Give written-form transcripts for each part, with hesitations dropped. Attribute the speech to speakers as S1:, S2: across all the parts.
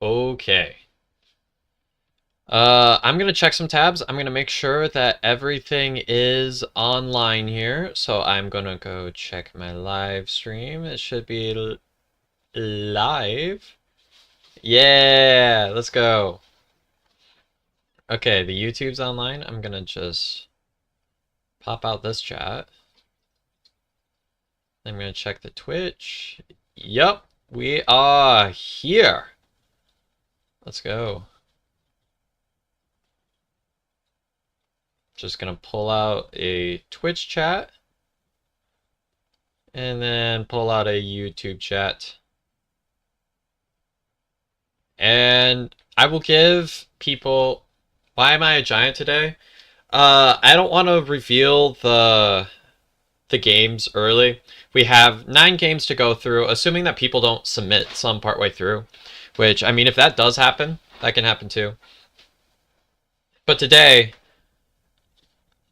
S1: Okay. I'm gonna check some tabs. I'm gonna make sure that everything is online here. So I'm gonna go check my live stream. It should be live. Yeah, let's go. Okay, the YouTube's online. I'm gonna just pop out this chat. I'm gonna check the Twitch. Yup, we are here. Let's go. Just gonna pull out a Twitch chat and then pull out a YouTube chat. And I will give people, why am I a giant today? I don't want to reveal the games early. We have 9 games to go through, assuming that people don't submit some partway through. Which, I mean, if that does happen, that can happen too. But today,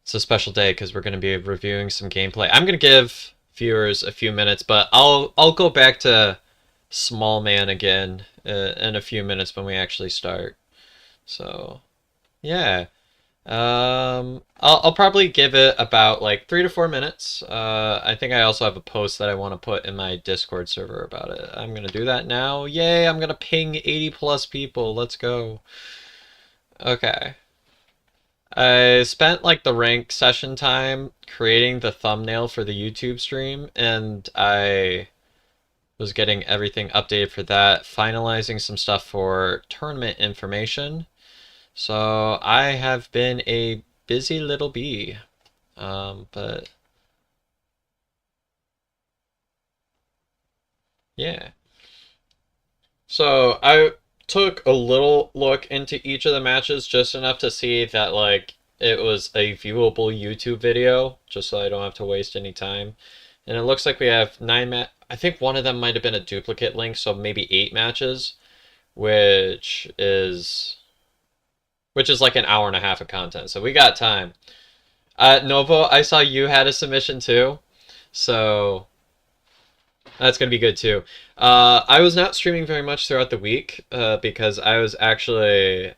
S1: it's a special day because we're going to be reviewing some gameplay. I'm going to give viewers a few minutes, but I'll go back to Small Man again in a few minutes when we actually start. So, yeah. I'll probably give it about like 3 to 4 minutes. I think I also have a post that I want to put in my Discord server about it. I'm gonna do that now. Yay, I'm gonna ping 80 plus people. Let's go. Okay. I spent like the rank session time creating the thumbnail for the YouTube stream, and I was getting everything updated for that, finalizing some stuff for tournament information. So I have been a busy little bee, but yeah. So I took a little look into each of the matches, just enough to see that like it was a viewable YouTube video, just so I don't have to waste any time. And it looks like we have 9 I think one of them might have been a duplicate link, so maybe 8 matches, which is like an hour and a half of content. So we got time. Novo, I saw you had a submission too, so that's gonna be good too. I was not streaming very much throughout the week because I was actually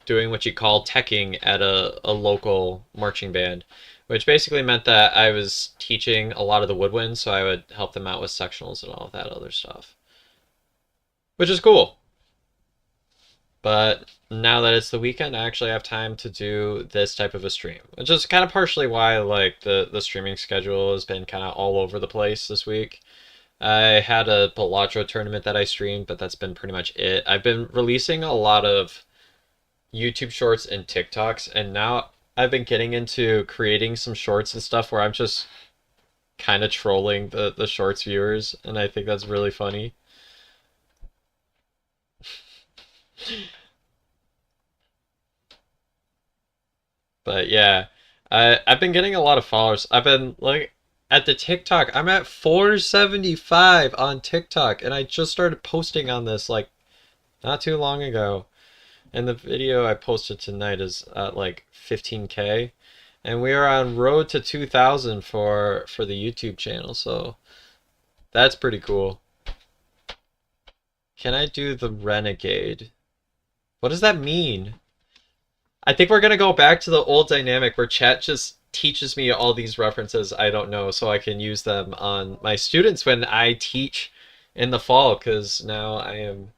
S1: doing what you call teching at a local marching band, which basically meant that I was teaching a lot of the woodwinds, so I would help them out with sectionals and all of that other stuff, which is cool. But now that it's the weekend, I actually have time to do this type of a stream, which is kind of partially why like the streaming schedule has been kind of all over the place this week. I had a Balatro tournament that I streamed, but that's been pretty much it. I've been releasing a lot of YouTube shorts and TikToks, and now I've been getting into creating some shorts and stuff where I'm just kind of trolling the shorts viewers, and I think that's really funny. But yeah, I've been getting a lot of followers. I've been like at the TikTok, I'm at 475 on TikTok, and I just started posting on this like not too long ago. And the video I posted tonight is at like 15K, and we are on road to 2,000 for the YouTube channel. So that's pretty cool. Can I do the Renegade? What does that mean? I think we're gonna go back to the old dynamic where chat just teaches me all these references I don't know so I can use them on my students when I teach in the fall, because now I am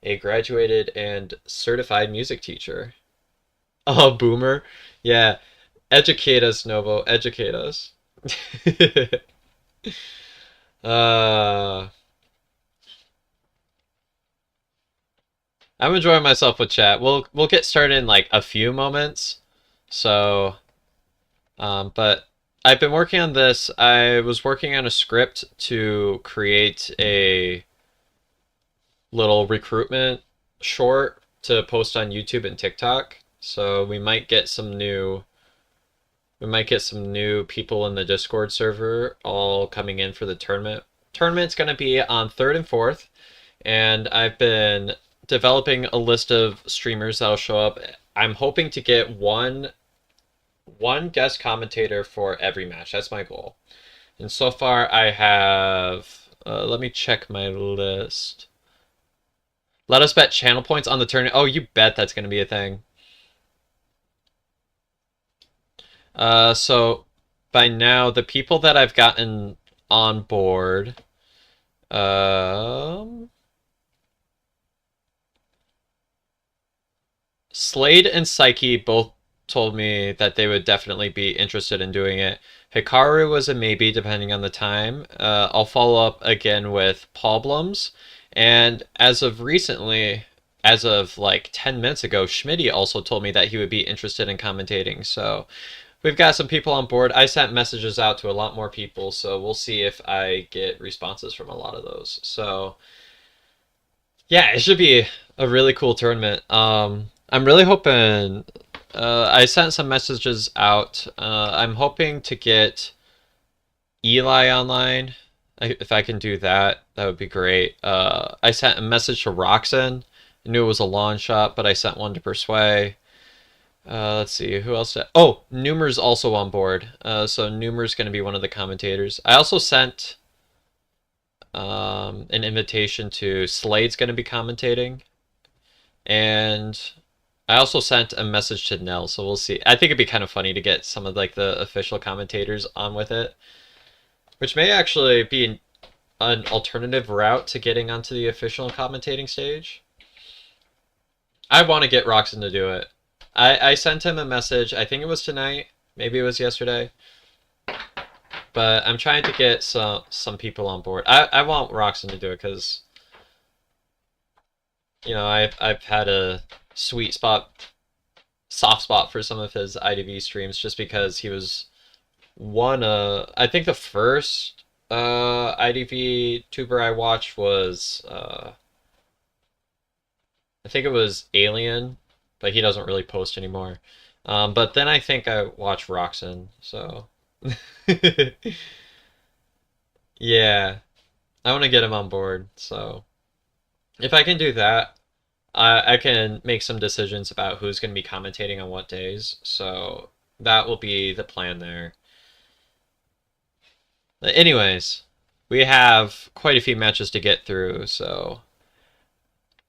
S1: a graduated and certified music teacher. Oh, boomer. Yeah. Educate us, Novo. Educate us. uh, I'm enjoying myself with chat. We'll get started in like a few moments. So, but I've been working on this. I was working on a script to create a little recruitment short to post on YouTube and TikTok. So we might get some new people in the Discord server all coming in for the tournament. Tournament's going to be on 3rd and 4th, and I've been developing a list of streamers that'll show up. I'm hoping to get one guest commentator for every match. That's my goal. And so far I have let me check my list. Let us bet channel points on the turn. Oh, you bet that's going to be a thing. So by now, the people that I've gotten on board, um, Slade and Psyche both told me that they would definitely be interested in doing it. Hikaru was a maybe depending on the time. I'll follow up again with Pablums. And as of recently, as of like 10 minutes ago, Schmitty also told me that he would be interested in commentating. So we've got some people on board. I sent messages out to a lot more people, so we'll see if I get responses from a lot of those. So yeah, it should be a really cool tournament. I'm really hoping. I sent some messages out. I'm hoping to get Eli online. If I can do that, that would be great. I sent a message to Roxanne. I knew it was a long shot, but I sent one to Persuade. Let's see, who else? Oh, Numer's also on board. So Numer's going to be one of the commentators. I also sent an invitation to Slade's going to be commentating. And I also sent a message to Nell, so we'll see. I think it'd be kind of funny to get some of like the official commentators on with it, which may actually be an alternative route to getting onto the official commentating stage. I want to get Roxon to do it. I sent him a message. I think it was tonight. Maybe it was yesterday. But I'm trying to get some people on board. I want Roxon to do it because you know I've had a soft spot for some of his IDV streams just because he was one. I think the first IDV tuber I watched was I think it was Alien, but he doesn't really post anymore. But then I think I watched Roxon, so yeah, I want to get him on board. So if I can do that, I can make some decisions about who's going to be commentating on what days. So that will be the plan there. Anyways, we have quite a few matches to get through. So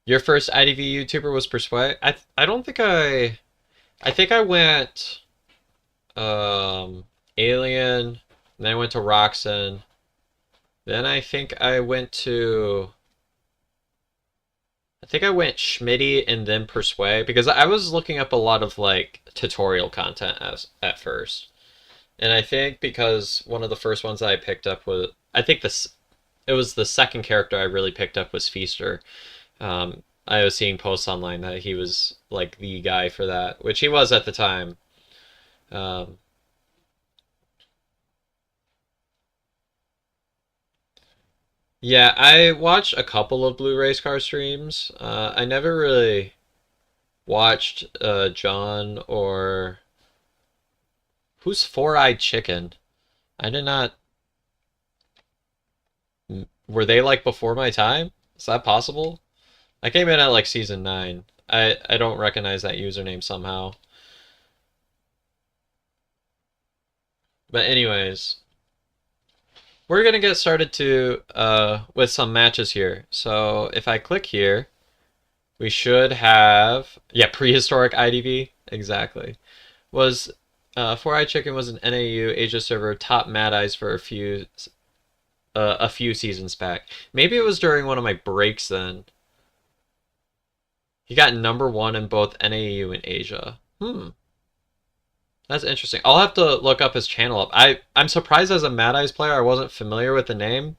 S1: your first IDV YouTuber was Persuade. I don't think I think I went Alien, then I went to Roxon. Then I think I went Schmitty and then Persuade because I was looking up a lot of like tutorial content at first. And I think because one of the first ones that I picked up was I think it was the second character I really picked up was Feaster. I was seeing posts online that he was like the guy for that, which he was at the time. Um, yeah, I watched a couple of Blue Race Car streams. I never really watched John or who's Four-Eyed Chicken. I did not. Were they like before my time? Is that possible? I came in at like season 9. I don't recognize that username somehow. But anyways, we're gonna get started to with some matches here. So if I click here, we should have prehistoric IDV exactly. Was Four Eye Chicken was an NAU Asia server top Mad Eyes for a few seasons back. Maybe it was during one of my breaks then. He got #1 in both NAU and Asia. That's interesting. I'll have to look up his channel up. I'm surprised as a Mad Eyes player I wasn't familiar with the name.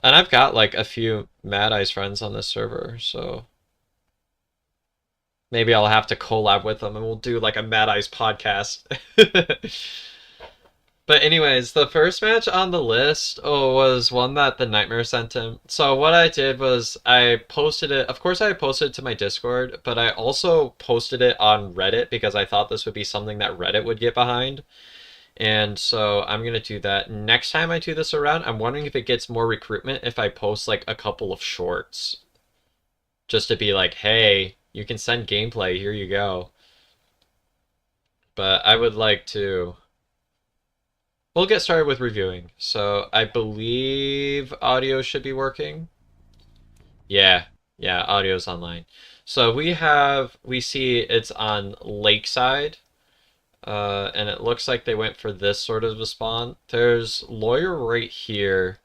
S1: And I've got like a few Mad Eyes friends on this server, so maybe I'll have to collab with them and we'll do like a Mad Eyes podcast. But anyways, the first match on the list was one that the Nightmare sent him. So what I did was I posted it. Of course, I posted it to my Discord, but I also posted it on Reddit because I thought this would be something that Reddit would get behind. And so I'm going to do that. Next time I do this around, I'm wondering if it gets more recruitment if I post like a couple of shorts. Just to be like, hey, you can send gameplay, here you go. But I would like to... We'll get started with reviewing. So I believe audio should be working. Yeah, yeah, audio's online. So we see it's on Lakeside, and it looks like they went for this sort of a spawn. There's Lawyer right here.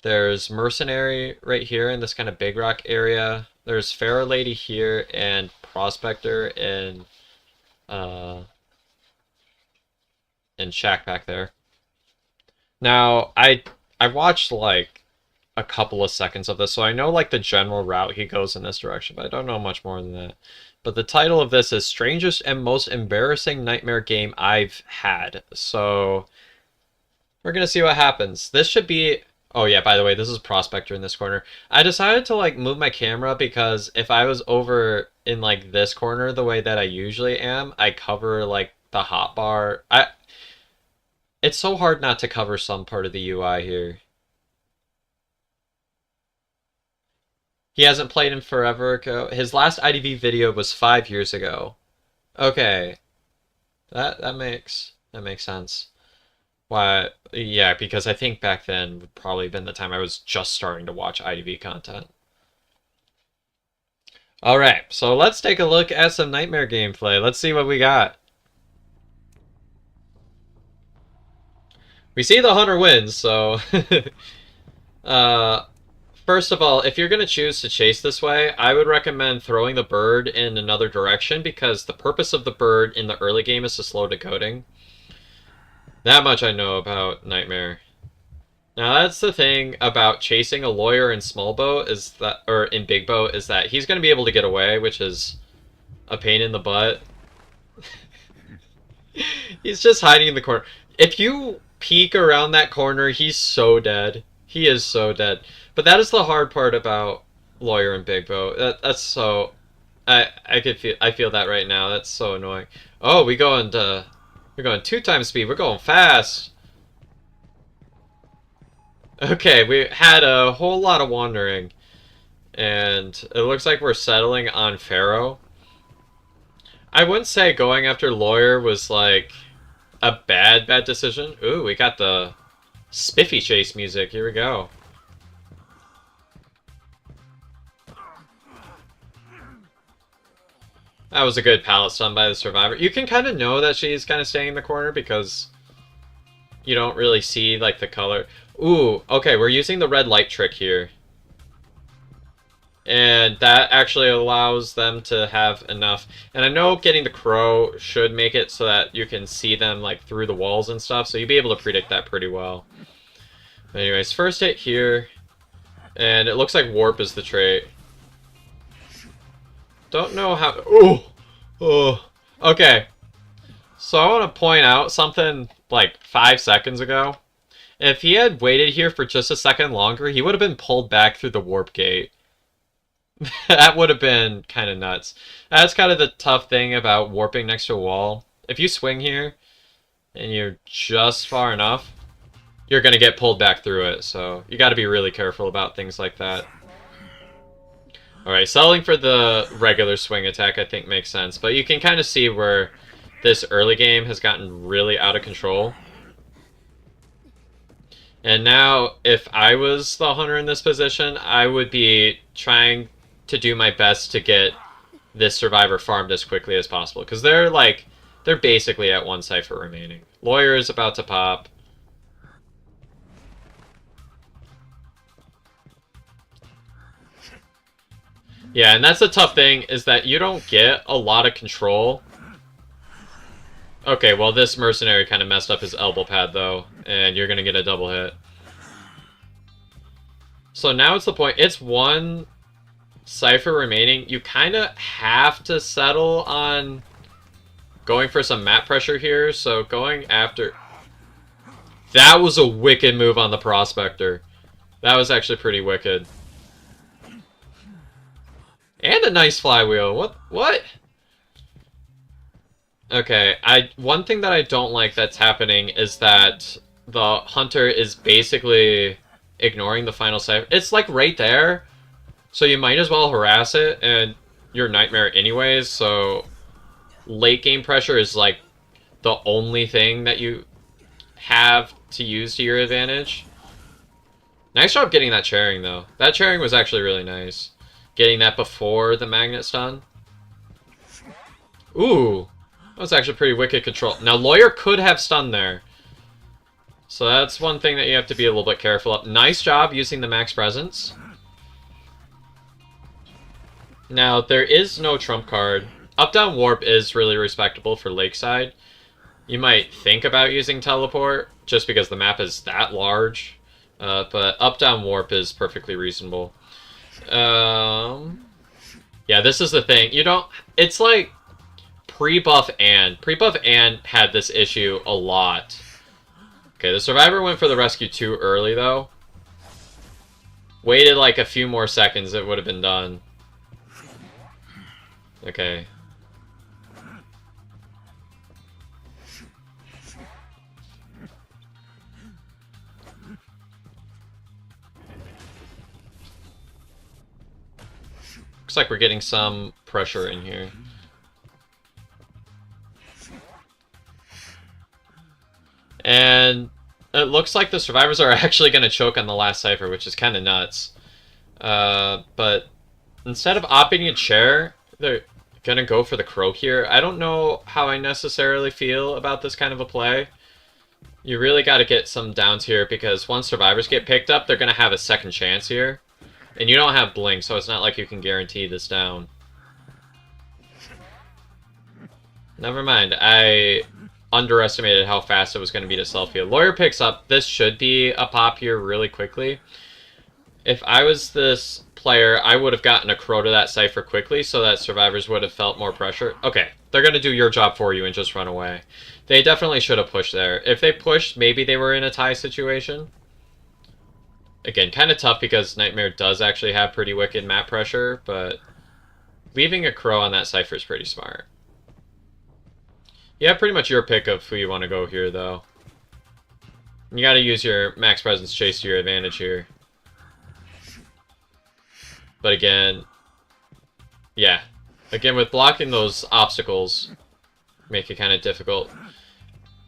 S1: There's Mercenary right here in this kind of Big Rock area. There's Fair Lady here and Prospector uh, and Shack back there. Now, I watched like a couple of seconds of this, so I know like the general route he goes in this direction, but I don't know much more than that. But the title of this is Strangest and Most Embarrassing Nightmare Game I've Had. So we're gonna see what happens. This should be. Oh yeah, by the way, this is Prospector in this corner. I decided to like move my camera because if I was over in like this corner the way that I usually am, I cover like the hotbar. It's so hard not to cover some part of the UI here. He hasn't played in forever ago. His last IDV video was 5 years ago. Okay, that makes sense. Why? Yeah, because I think back then would probably been the time I was just starting to watch IDV content. All right, so let's take a look at some Nightmare gameplay. Let's see what we got. We see the hunter wins, so uh, first of all, if you're going to choose to chase this way, I would recommend throwing the bird in another direction because the purpose of the bird in the early game is to slow decoding. That much I know about Nightmare. Now that's the thing about chasing a lawyer in small boat is that, or in big boat, is that he's going to be able to get away, which is a pain in the butt. He's just hiding in the corner. If you peek around that corner, he's so dead. He is so dead. But that is the hard part about lawyer and big boat. That's so. I feel that right now. That's so annoying. Oh, we're going 2 times speed. We're going fast. Okay, we had a whole lot of wandering, and it looks like we're settling on Pharaoh. I wouldn't say going after lawyer was like a bad decision. Ooh, we got the spiffy chase music. Here we go. That was a good pallet stun by the survivor. You can kind of know that she's kind of staying in the corner because you don't really see like the color. Ooh, okay, we're using the red light trick here. And that actually allows them to have enough. And I know getting the crow should make it so that you can see them like through the walls and stuff, so you'll be able to predict that pretty well. But anyways, first hit here. And it looks like warp is the trait. Don't know how... Oh. Okay. So I want to point out something like 5 seconds ago. If he had waited here for just a second longer, he would have been pulled back through the warp gate. That would have been kind of nuts. That's kind of the tough thing about warping next to a wall. If you swing here, and you're just far enough, you're going to get pulled back through it. So you got to be really careful about things like that. Alright, settling for the regular swing attack I think makes sense. But you can kind of see where this early game has gotten really out of control. And now, if I was the hunter in this position, I would be trying to do my best to get this survivor farmed as quickly as possible. Because they're basically at 1 cipher remaining. Lawyer is about to pop. Yeah, and that's the tough thing, is that you don't get a lot of control. Okay, well this mercenary kind of messed up his elbow pad though, and you're gonna get a double hit. So now it's the point, it's 1 cipher remaining. You kind of have to settle on going for some map pressure here, so going after... That was a wicked move on the Prospector. That was actually pretty wicked. And a nice flywheel. What? Okay, one thing that I don't like that's happening is that the hunter is basically ignoring the final cipher. It's like right there, so you might as well harass it, and your nightmare anyways, so late game pressure is like the only thing that you have to use to your advantage. Nice job getting that chairing, though. That chairing was actually really nice. Getting that before the magnet stun. Ooh. That was actually pretty wicked control. Now, Lawyer could have stunned there. So that's one thing that you have to be a little bit careful of. Nice job using the max presence. Now, there is no trump card. Up-down warp is really respectable for Lakeside. You might think about using teleport, just because the map is that large. But up-down warp is perfectly reasonable. Yeah, this is the thing. You don't... It's like pre-buff Anne. Pre-buff Anne had this issue a lot. Okay, the Survivor went for the rescue too early, though. Waited like a few more seconds, it would have been done. Okay. Looks like we're getting some pressure in here. And it looks like the Survivors are actually going to choke on the last Cypher, which is kind of nuts. But instead of opting a chair, they're going to go for the Crow here. I don't know how I necessarily feel about this kind of a play. You really got to get some downs here, because once Survivors get picked up, they're going to have a second chance here. And you don't have Blink, so it's not like you can guarantee this down. Never mind. I underestimated how fast it was going to be to self-heal. Lawyer picks up. This should be a pop here really quickly. If I was this player, I would have gotten a Crow to that Cypher quickly so that Survivors would have felt more pressure. Okay, they're going to do your job for you and just run away. They definitely should have pushed there. If they pushed, maybe they were in a tie situation. Again, kind of tough because Nightmare does actually have pretty wicked map pressure, but leaving a Crow on that Cypher is pretty smart. You have pretty much your pick of who you want to go here, though. You got to use your max presence chase to your advantage here. But again, yeah. Again, with blocking those obstacles, make it kind of difficult.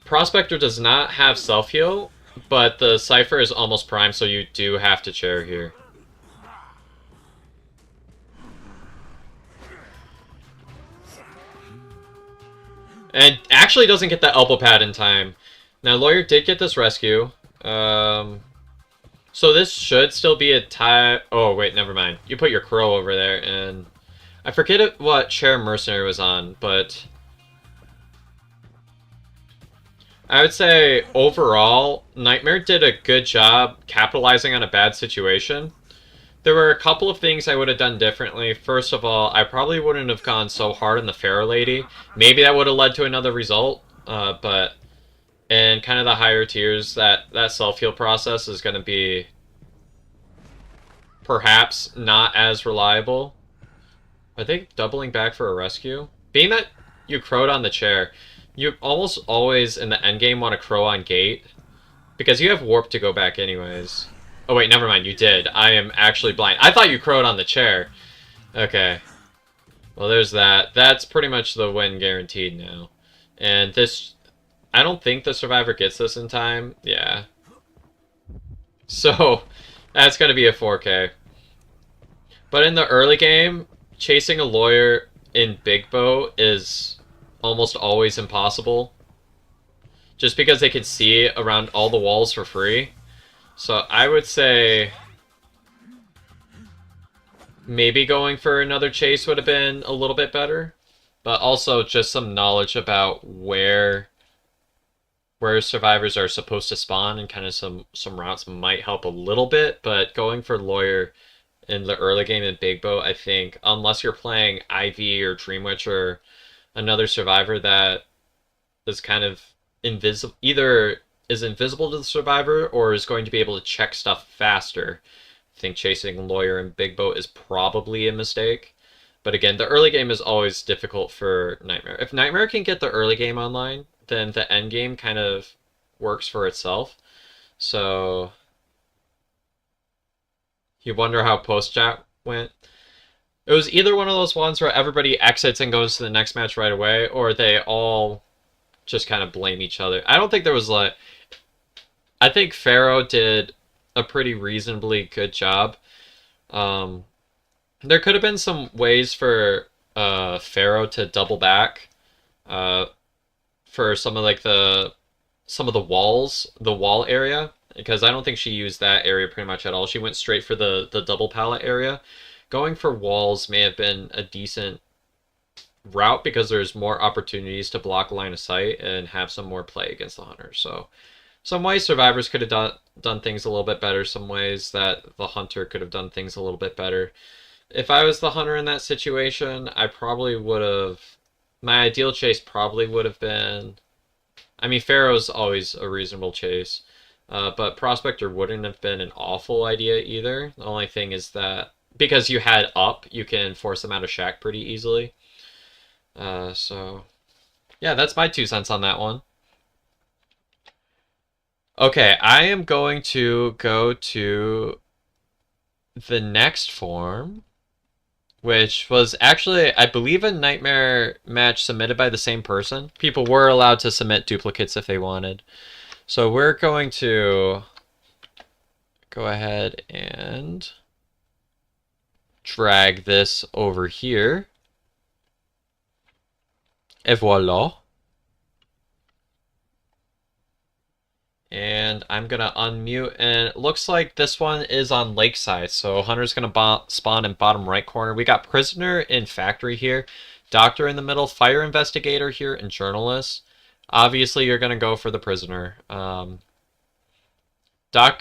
S1: Prospector does not have self-heal, but the Cypher is almost prime, so you do have to chair here. And actually doesn't get that elbow pad in time. Now, Lawyer did get this rescue. So this should still be a tie. Oh, wait, never mind. You put your Crow over there, and I forget what chair Mercenary was on, but I would say overall, Nightmare did a good job capitalizing on a bad situation. There were a couple of things I would have done differently. First of all, I probably wouldn't have gone so hard on the Pharaoh Lady. Maybe that would have led to another result, but in kind of the higher tiers, that self-heal process is going to be perhaps not as reliable. I think doubling back for a rescue. Being that you crowed on the chair, you almost always in the endgame want to crow on gate, because you have warp to go back anyways. Oh wait, never mind, you did. I am actually blind. I thought you crowed on the chair. Okay. Well, there's that. That's pretty much the win guaranteed now. And this... I don't think the Survivor gets this in time. Yeah. So, that's going to be a 4K. But in the early game, chasing a Lawyer in Big Bow is almost always impossible. Just because they can see around all the walls for free. So I would say maybe going for another chase would have been a little bit better. But also just some knowledge about where Survivors are supposed to spawn, and kind of some routes might help a little bit. But going for Lawyer in the early game in Big Bow, I think, unless you're playing Ivy or Dreamwitch or another Survivor that is kind of invisible, either is invisible to the Survivor or is going to be able to check stuff faster, I think chasing Lawyer in Big Bow is probably a mistake. But again, the early game is always difficult for Nightmare. If Nightmare can get the early game online, then the end game kind of works for itself. So you wonder how post-chat went. It was either one of those ones where everybody exits and goes to the next match right away, or they all just kind of blame each other. I don't think there was like... I think Pharaoh did a pretty reasonably good job. Um, there could have been some ways for Pharaoh to double back uh, for some of like the walls, the wall area, because I don't think she used that area pretty much at all. She went straight for the double pallet area. Going for walls may have been a decent route because there's more opportunities to block line of sight and have some more play against the hunter. So some ways survivors could have done things a little bit better, some ways that the hunter could have done things a little bit better. If I was the hunter in that situation, I probably would have, my ideal chase probably would have been, I mean, Pharaoh's always a reasonable chase, but Prospector wouldn't have been an awful idea either. The only thing is that because you had up, you can force them out of shack pretty easily. So, yeah, that's my 2 cents on that one. Okay, I am going to go to the next form, which was actually, I believe, a Nightmare match submitted by the same person. People were allowed to submit duplicates if they wanted. So we're going to go ahead and drag this over here. Et voila. And I'm going to unmute, and it looks like this one is on Lakeside, so Hunter's going to spawn in bottom right corner. We got Prisoner in Factory here, Doctor in the middle, Fire Investigator here, and Journalist. Obviously, you're going to go for the Prisoner. Doc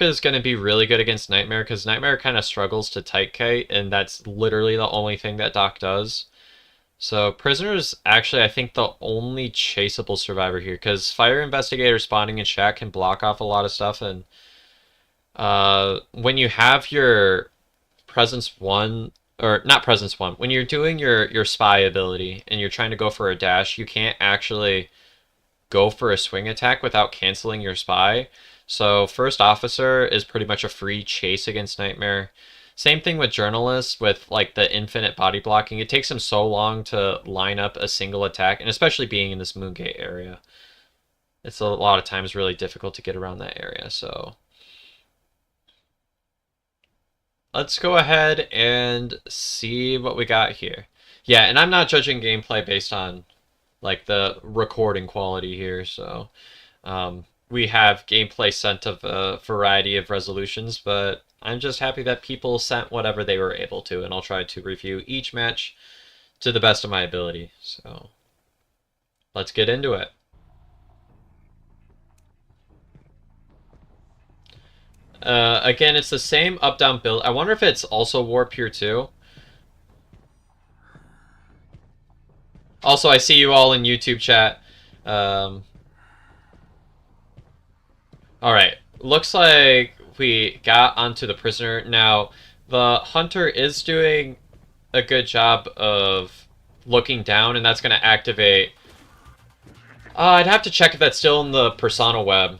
S1: is going to be really good against Nightmare, because Nightmare kind of struggles to tight kite, and that's literally the only thing that Doc does. So Prisoner is actually, I think, the only chaseable survivor here, because Fire Investigator spawning in shack can block off a lot of stuff, and when you have your Presence 1, or not Presence 1, when you're doing your Spy ability and you're trying to go for a dash, you can't actually go for a swing attack without canceling your Spy. So First Officer is pretty much a free chase against Nightmare. Same thing with Journalists with like the infinite body blocking. It takes him so long to line up a single attack, and especially being in this Moongate area, it's a lot of times really difficult to get around that area. So let's go ahead and see what we got here. Yeah, and I'm not judging gameplay based on like the recording quality here, so we have gameplay sent of a variety of resolutions, but I'm just happy that people sent whatever they were able to, and I'll try to review each match to the best of my ability. So let's get into it. Again, it's the same up-down build. I wonder if it's also warp here too. Also, I see you all in YouTube chat. Alright, looks like we got onto the Prisoner. Now, the Hunter is doing a good job of looking down, and that's going to activate... I'd have to check if that's still in the Persona web,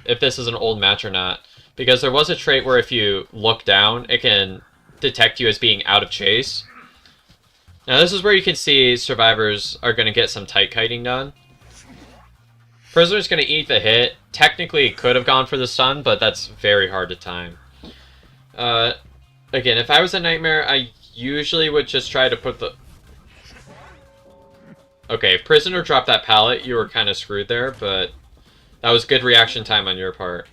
S1: if this is an old match or not. Because there was a trait where if you look down, it can detect you as being out of chase. Now, this is where you can see survivors are going to get some tight kiting done. Prisoner's going to eat the hit. Technically, could have gone for the stun, but that's very hard to time. Again, if I was a Nightmare, I usually would just try to put the... Okay, if Prisoner dropped that pallet, you were kind of screwed there, but that was good reaction time on your part.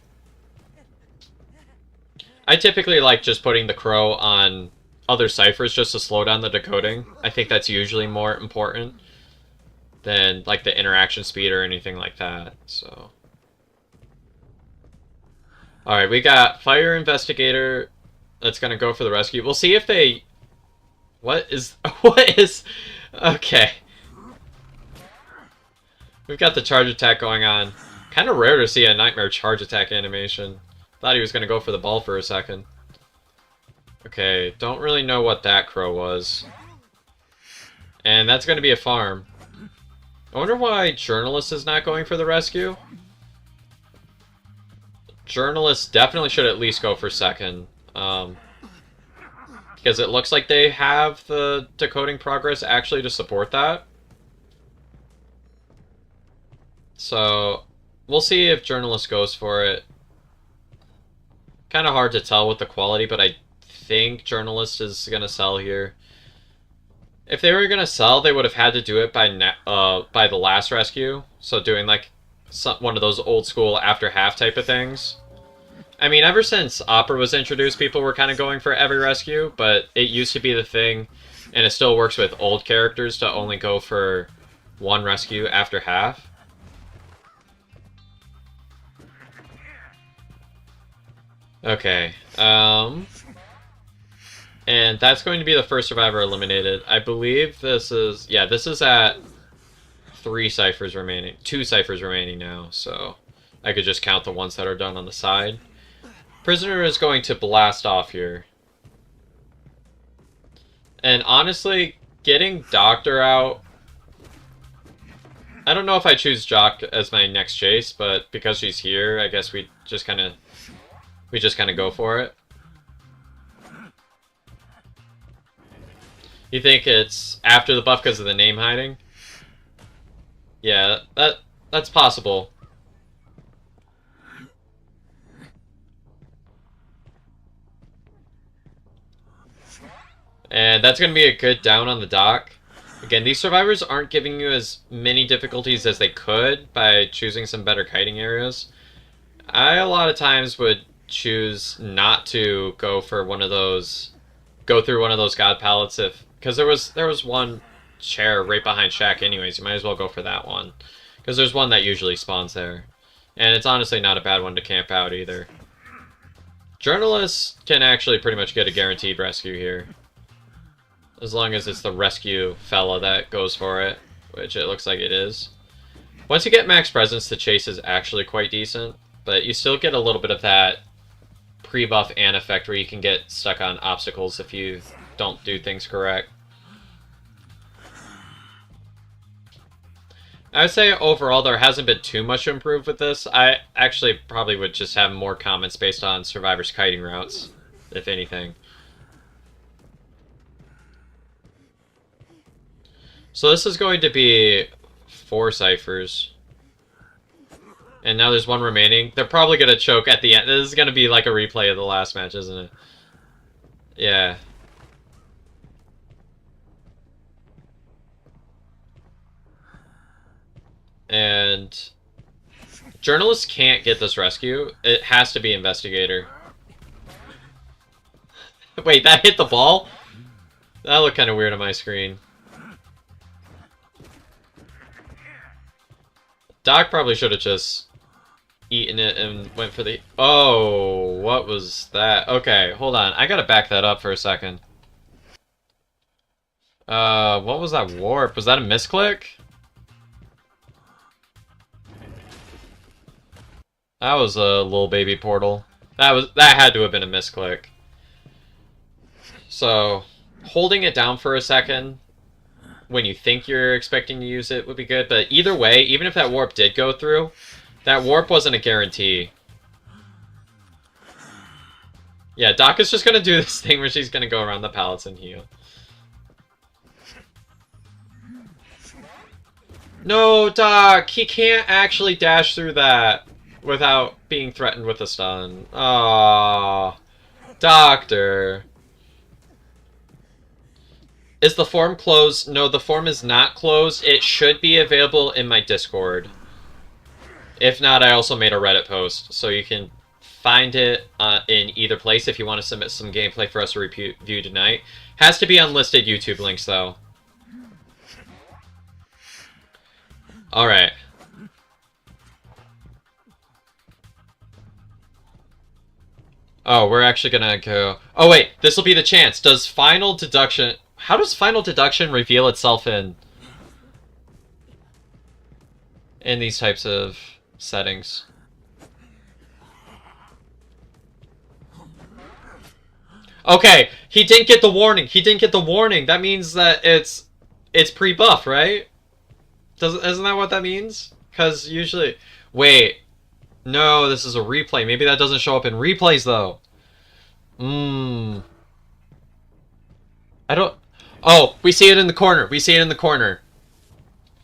S1: I typically like just putting the Crow on other ciphers just to slow down the decoding. I think that's usually more important than like the interaction speed or anything like that. So, all right, we got Fire Investigator that's gonna go for the rescue. We'll see if they. What is? Okay. We've got the charge attack going on. Kind of rare to see a Nightmare charge attack animation. Thought he was gonna go for the ball for a second. Okay, don't really know what that Crow was. And that's gonna be a farm. I wonder why Journalist is not going for the rescue. Journalist definitely should at least go for second. Because it looks like they have the decoding progress actually to support that. So, we'll see if Journalist goes for it. Kind of hard to tell with the quality, but I think Journalist is going to sell here. If they were going to sell, they would have had to do it by the last rescue. So doing like one of those old school after half type of things. I mean, ever since Opera was introduced, people were kind of going for every rescue, but it used to be the thing, and it still works with old characters to only go for one rescue after half. Okay, and that's going to be the first survivor eliminated. I believe this is, yeah, this is at 2 ciphers remaining now, so I could just count the ones that are done on the side. Prisoner is going to blast off here. And honestly, getting Doctor out, I don't know if I choose Jock as my next chase, but because she's here, I guess we just kind of go for it. You think it's after the buff because of the name hiding? Yeah, that's possible. And that's going to be a good down on the dock. Again, these survivors aren't giving you as many difficulties as they could by choosing some better kiting areas. I, a lot of times, would choose not to go for one of those, go through one of those god pallets because there was one chair right behind Shaq anyways. You might as well go for that one because there's one that usually spawns there. And it's honestly not a bad one to camp out either. Journalists can actually pretty much get a guaranteed rescue here. As long as it's the rescue fella that goes for it, which it looks like it is. Once you get max presence, the chase is actually quite decent, but you still get a little bit of that pre-buff and effect where you can get stuck on obstacles if you don't do things correct. I would say overall there hasn't been too much to improve with this. I actually probably would just have more comments based on survivors' kiting routes, if anything. So this is going to be 4 ciphers. And now there's one remaining. They're probably going to choke at the end. This is going to be like a replay of the last match, isn't it? Yeah. And journalists can't get this rescue. It has to be investigator. Wait, that hit the ball? That looked kind of weird on my screen. Doc probably should have just eaten it and went for the... Oh, what was that? Okay, hold on. I gotta back that up for a second. What was that warp? Was that a misclick? That was a little baby portal. That had to have been a misclick. So, holding it down for a second when you think you're expecting to use it would be good, but either way, even if that warp did go through, that warp wasn't a guarantee. Yeah, Doc is just gonna do this thing where she's gonna go around the pallets and heal. No, Doc! He can't actually dash through that without being threatened with a stun. Aww. Doctor. Is the form closed? No, the form is not closed. It should be available in my Discord. If not, I also made a Reddit post, so you can find it in either place if you want to submit some gameplay for us to review tonight. Has to be on listed YouTube links, though. Alright. Oh, we're actually gonna go... Oh, wait, this will be the chance. Does final deduction... How does final deduction reveal itself in these types of settings? Okay, he didn't get the warning. He didn't get the warning. That means that it's pre-buff, right? Isn't that what that means? Because usually... Wait. No, this is a replay. Maybe that doesn't show up in replays, though. I don't... Oh, we see it in the corner. We see it in the corner.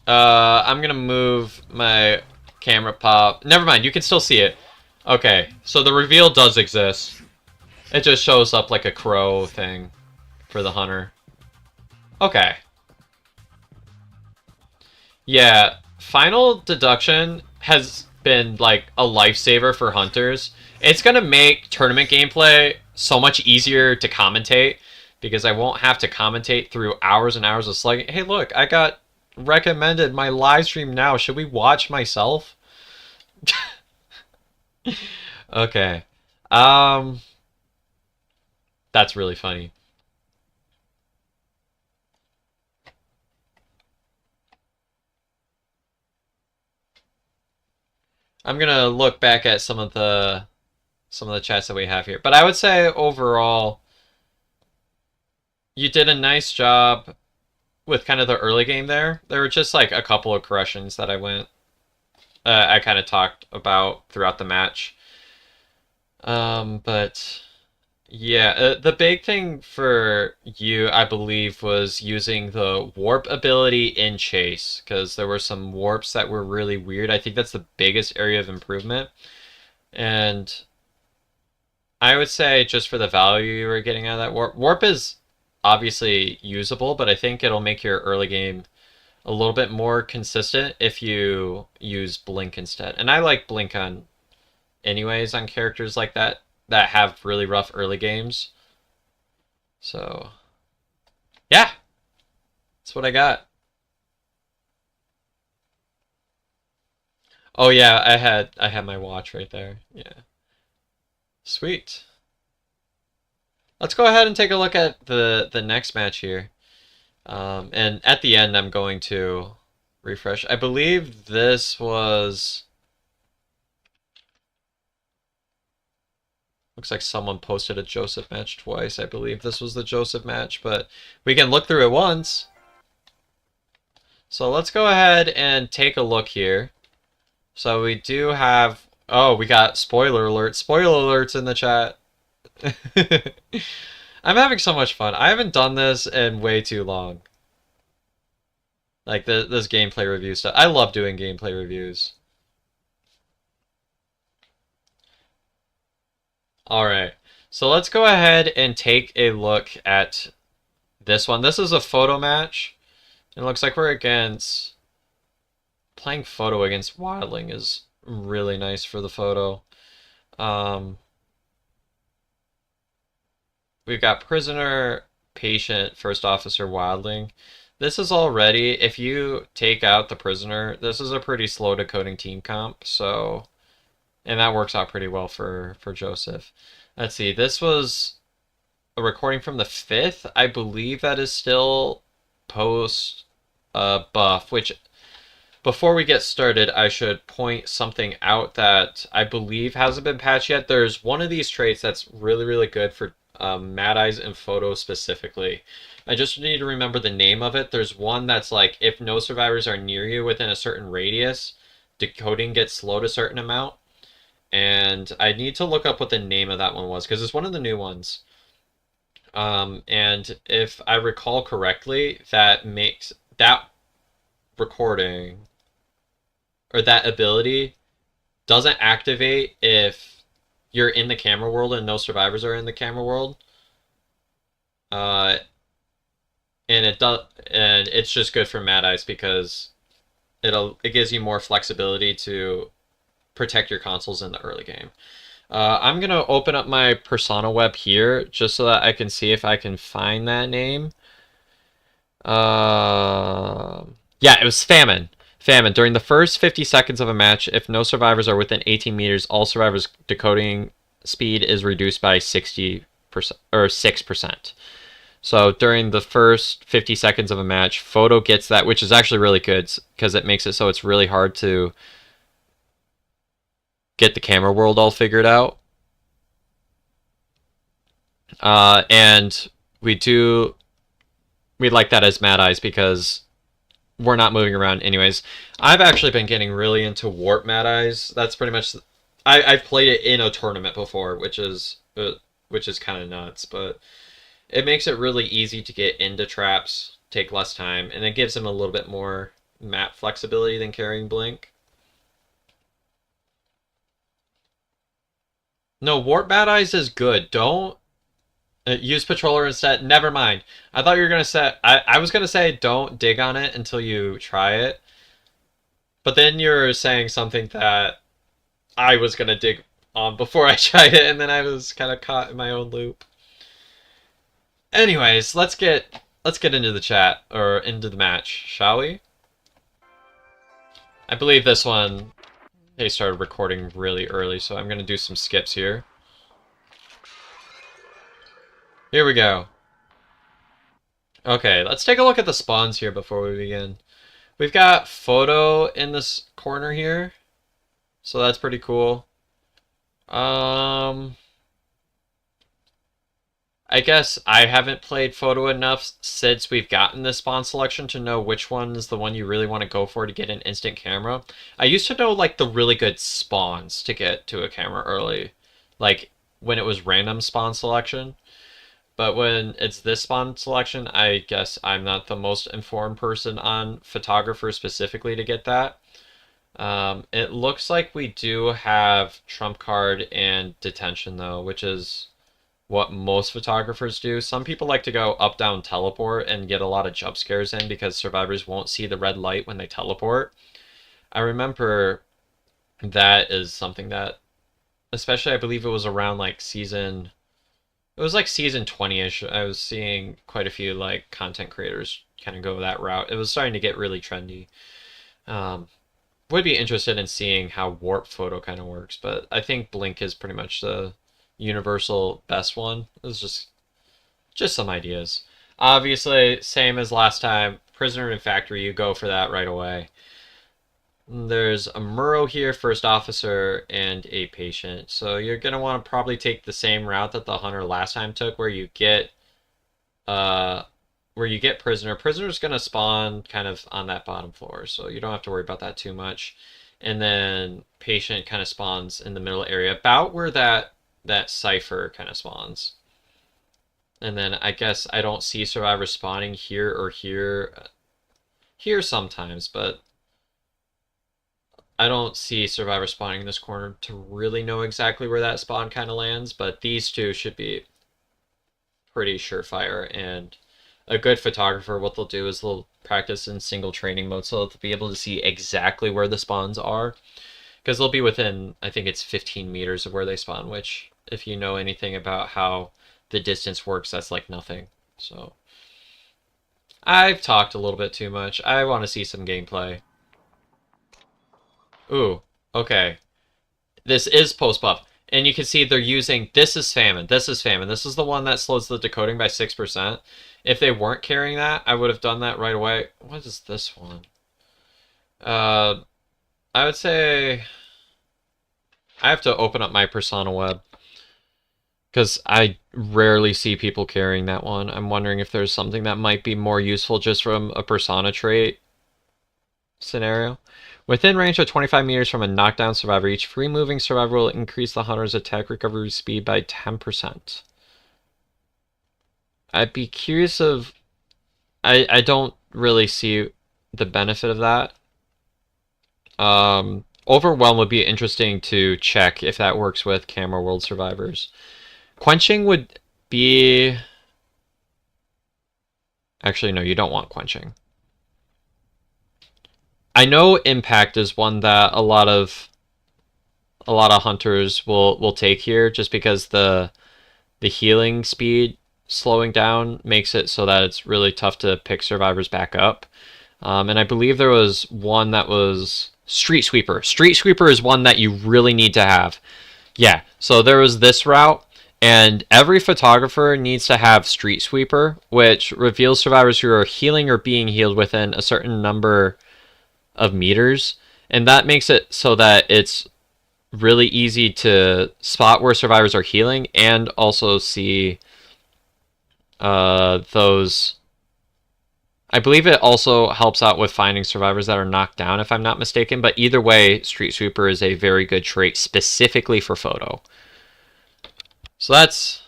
S1: I'm gonna move my camera pop. Never mind, you can still see it. Okay, so the reveal does exist. It just shows up like a crow thing for the hunter. Okay. Yeah, final deduction has been like a lifesaver for hunters. It's gonna make tournament gameplay so much easier to commentate because I won't have to commentate through hours and hours of slugging. Hey, look, I got recommended my live stream now. Should we watch myself? Okay. Um, that's really funny. I'm gonna look back at some of the chats that we have here. But I would say overall, you did a nice job with kind of the early game there. There were just like a couple of corrections that I kind of talked about throughout the match. But yeah, the big thing for you, I believe, was using the warp ability in chase because there were some warps that were really weird. I think that's the biggest area of improvement. And I would say just for the value you were getting out of that warp is obviously usable, but I think it'll make your early game a little bit more consistent if you use blink instead. And I like blink on anyways on characters like that have really rough early games. So yeah, that's what I got. Oh yeah, I had my watch right there. Yeah. Sweet. Let's go ahead and take a look at the next match here. And at the end, I'm going to refresh. I believe this was... Looks like someone posted a Joseph match twice. I believe this was the Joseph match, but we can look through it once. So let's go ahead and take a look here. So we do have... Oh, we got spoiler alerts. Spoiler alerts in the chat. I'm having so much fun. I haven't done this in way too long. Like this gameplay review stuff. I love doing gameplay reviews. Alright, so let's go ahead and take a look at this one. This is a photo match. It looks like we're against... Playing photo against Wildling is really nice for the photo. We've got prisoner, patient, first officer, Wildling. This is already, if you take out the prisoner, this is a pretty slow decoding team comp, so... And that works out pretty well for Joseph. Let's see, this was a recording from the 5th. I believe that is still post buff, which before we get started, I should point something out that I believe hasn't been patched yet. There's one of these traits that's really, really good for Mad Eyes and Photo specifically. I just need to remember the name of it. There's one that's like, if no survivors are near you within a certain radius, decoding gets slowed a certain amount. And I need to look up what the name of that one was, because it's one of the new ones. And if I recall correctly, that makes that recording, or that ability, doesn't activate if you're in the camera world and no survivors are in the camera world. And it's just good for Mad Eyes because it gives you more flexibility to protect your consoles in the early game. I'm going to open up my persona web here just so that I can see if I can find that name. Yeah, it was Famine. Famine. During the first 50 seconds of a match, if no survivors are within 18 meters, all survivors' decoding speed is reduced by 60% or 6%. So during the first 50 seconds of a match, Photo gets that, which is actually really good because it makes it so it's really hard to get the camera world all figured out. And we like that as Mad Eyes because we're not moving around anyways. I've actually been getting really into Warp Mad Eyes. That's pretty much... I've played it in a tournament before, which is kind of nuts, but it makes it really easy to get into traps, take less time, and it gives them a little bit more map flexibility than carrying Blink. No, Warp Mad Eyes is good. Don't Use patroller instead. Never mind. I thought you were gonna say. I was gonna say don't dig on it until you try it. But then you're saying something that I was gonna dig on before I tried it, and then I was kind of caught in my own loop. Anyways, let's get into the chat or into the match, shall we? I believe this one they started recording really early, so I'm gonna do some skips here. Here we go. Okay, let's take a look at the spawns here before we begin. We've got photo in this corner here, so that's pretty cool. I guess I haven't played photo enough since we've gotten this spawn selection to know which one is the one you really want to go for to get an instant camera. I used to know like the really good spawns to get to a camera early, like when it was random spawn selection. But when it's this spawn selection, I guess I'm not the most informed person on photographer specifically to get that. It looks like we do have trump card and detention though, which is what most photographers do. Some people like to go up down teleport and get a lot of jump scares in because survivors won't see the red light when they teleport. I remember that is something that, especially I believe it was around like season, it was like season 20-ish. I was seeing quite a few like content creators kind of go that route. It was starting to get really trendy. Would be interested in seeing how warp photo kind of works, but I think blink is pretty much the universal best one. It was just some ideas. Obviously, same as last time, prisoner in factory, you go for that right away. There's a Murrow here, first officer, and a patient. So you're gonna want to probably take the same route that the hunter last time took, where you get prisoner. Prisoner's gonna spawn kind of on that bottom floor, so you don't have to worry about that too much. And then patient kind of spawns in the middle area, about where that cipher kind of spawns. And then I guess I don't see survivors spawning here or here. Here sometimes, but I don't see survivors spawning in this corner to really know exactly where that spawn kind of lands, but these two should be pretty surefire. And a good photographer, what they'll do is they'll practice in single training mode so they'll be able to see exactly where the spawns are. Because they'll be within, I think it's 15 meters of where they spawn, which, if you know anything about how the distance works, that's like nothing. So, I've talked a little bit too much. I want to see some gameplay. Ooh, okay. This is post-buff. And you can see they're using, this is famine, this is famine. This is the one that slows the decoding by 6%. If they weren't carrying that, I would have done that right away. What is this one? I would say I have to open up my persona web because I rarely see people carrying that one. I'm wondering if there's something that might be more useful just from a persona trait scenario. Within range of 25 meters from a knockdown survivor, each free moving survivor will increase the hunter's attack recovery speed by 10%. I'd be curious of... I don't really see the benefit of that. Overwhelm would be interesting to check if that works with Camera World survivors. Quenching would be... Actually, no, you don't want quenching. I know impact is one that a lot of hunters will take here, just because the healing speed slowing down makes it so that it's really tough to pick survivors back up. And I believe there was one that was Street Sweeper. Street Sweeper is one that you really need to have. Yeah, so there was this route, and every photographer needs to have Street Sweeper, which reveals survivors who are healing or being healed within a certain number of meters, and that makes it so that it's really easy to spot where survivors are healing and also see those. I believe it also helps out with finding survivors that are knocked down, if I'm not mistaken, but either way, Street Sweeper is a very good trait specifically for photo. So that's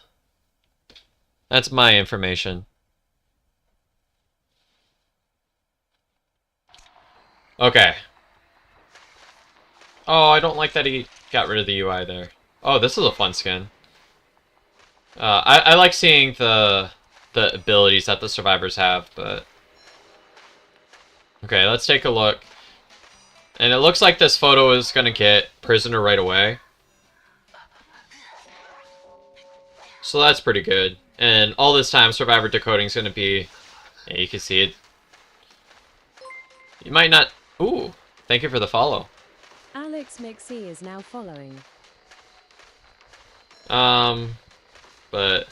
S1: my information. Okay. Oh, I don't like that he got rid of the UI there. Oh, this is a fun skin. I like seeing the abilities that the survivors have, but... Okay, let's take a look. And it looks like this photo is going to get prisoner right away. So that's pretty good. And all this time, survivor decoding is going to be... Yeah, you can see it. You might not... Ooh, thank you for the follow.
S2: Alex McC is now following.
S1: But...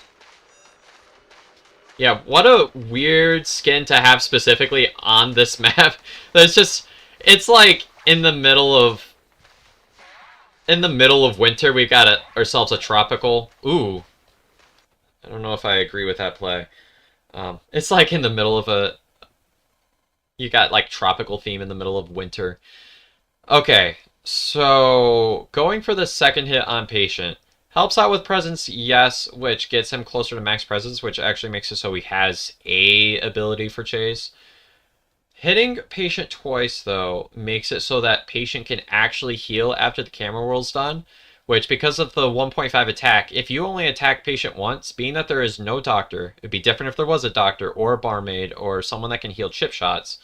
S1: Yeah, what a weird skin to have specifically on this map. There's just... It's like in the middle of... In the middle of winter, we've got ourselves a tropical... Ooh. I don't know if I agree with that play. It's like in the middle of a... You got like tropical theme in the middle of winter. Okay, so going for the second hit on patient. Helps out with presence, yes, which gets him closer to max presence, which actually makes it so he has a ability for chase. Hitting patient twice, though, makes it so that patient can actually heal after the camera roll's done, which, because of the 1.5 attack, if you only attack patient once, being that there is no doctor, it'd be different if there was a doctor or a barmaid or someone that can heal chip shots,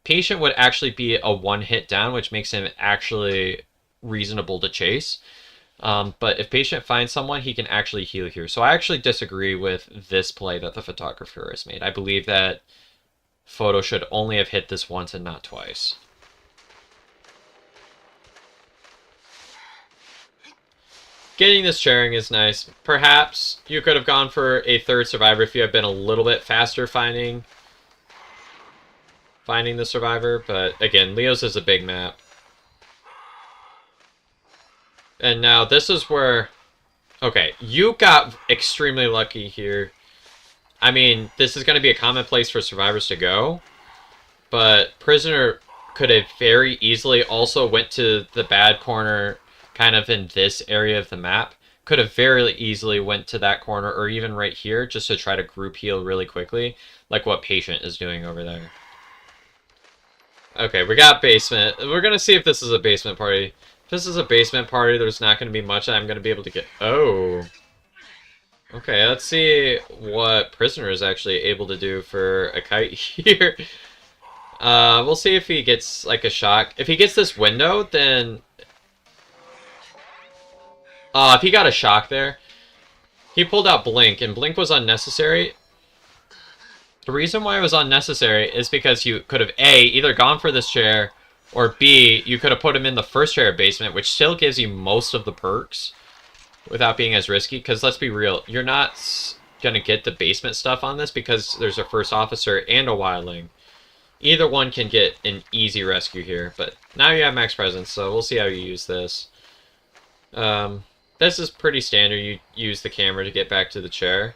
S1: patient would actually be a one-hit down, which makes him actually reasonable to chase. But if patient finds someone, he can actually heal here. So I actually disagree with this play that the photographer has made. I believe that photo should only have hit this once and not twice. Getting this sharing is nice. Perhaps you could have gone for a third survivor if you had been a little bit faster finding the survivor, but again, Leo's is a big map. And now this is where... Okay, you got extremely lucky here. I mean, this is going to be a common place for survivors to go, but prisoner could have very easily also went to the bad corner kind of in this area of the map. Could have very easily went to that corner or even right here just to try to group heal really quickly, like what patient is doing over there. Okay, we got basement. We're going to see if this is a basement party. If this is a basement party, there's not going to be much I'm going to be able to get... Oh. Okay, let's see what prisoner is actually able to do for a kite here. We'll see if he gets, like, a shock. If he gets this window, then... if he got a shock there, he pulled out Blink, and Blink was unnecessary. The reason why it was unnecessary is because you could have, A, either gone for this chair, or B, you could have put him in the first chair of basement, which still gives you most of the perks without being as risky. Because let's be real, you're not going to get the basement stuff on this because there's a first officer and a wildling. Either one can get an easy rescue here, but now you have max presence, so we'll see how you use this. This is pretty standard. You use the camera to get back to the chair.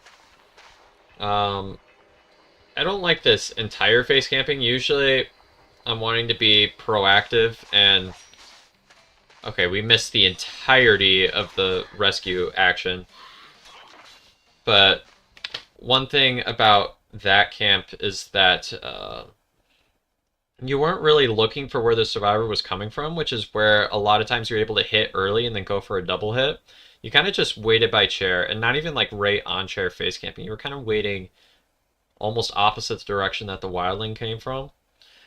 S1: I don't like this entire face camping. Usually, I'm wanting to be proactive and... Okay, we missed the entirety of the rescue action. But one thing about that camp is that you weren't really looking for where the survivor was coming from, which is where a lot of times you're able to hit early and then go for a double hit. You kind of just waited by chair, and not even like right on chair face camping. You were kind of waiting almost opposite the direction that the wildling came from,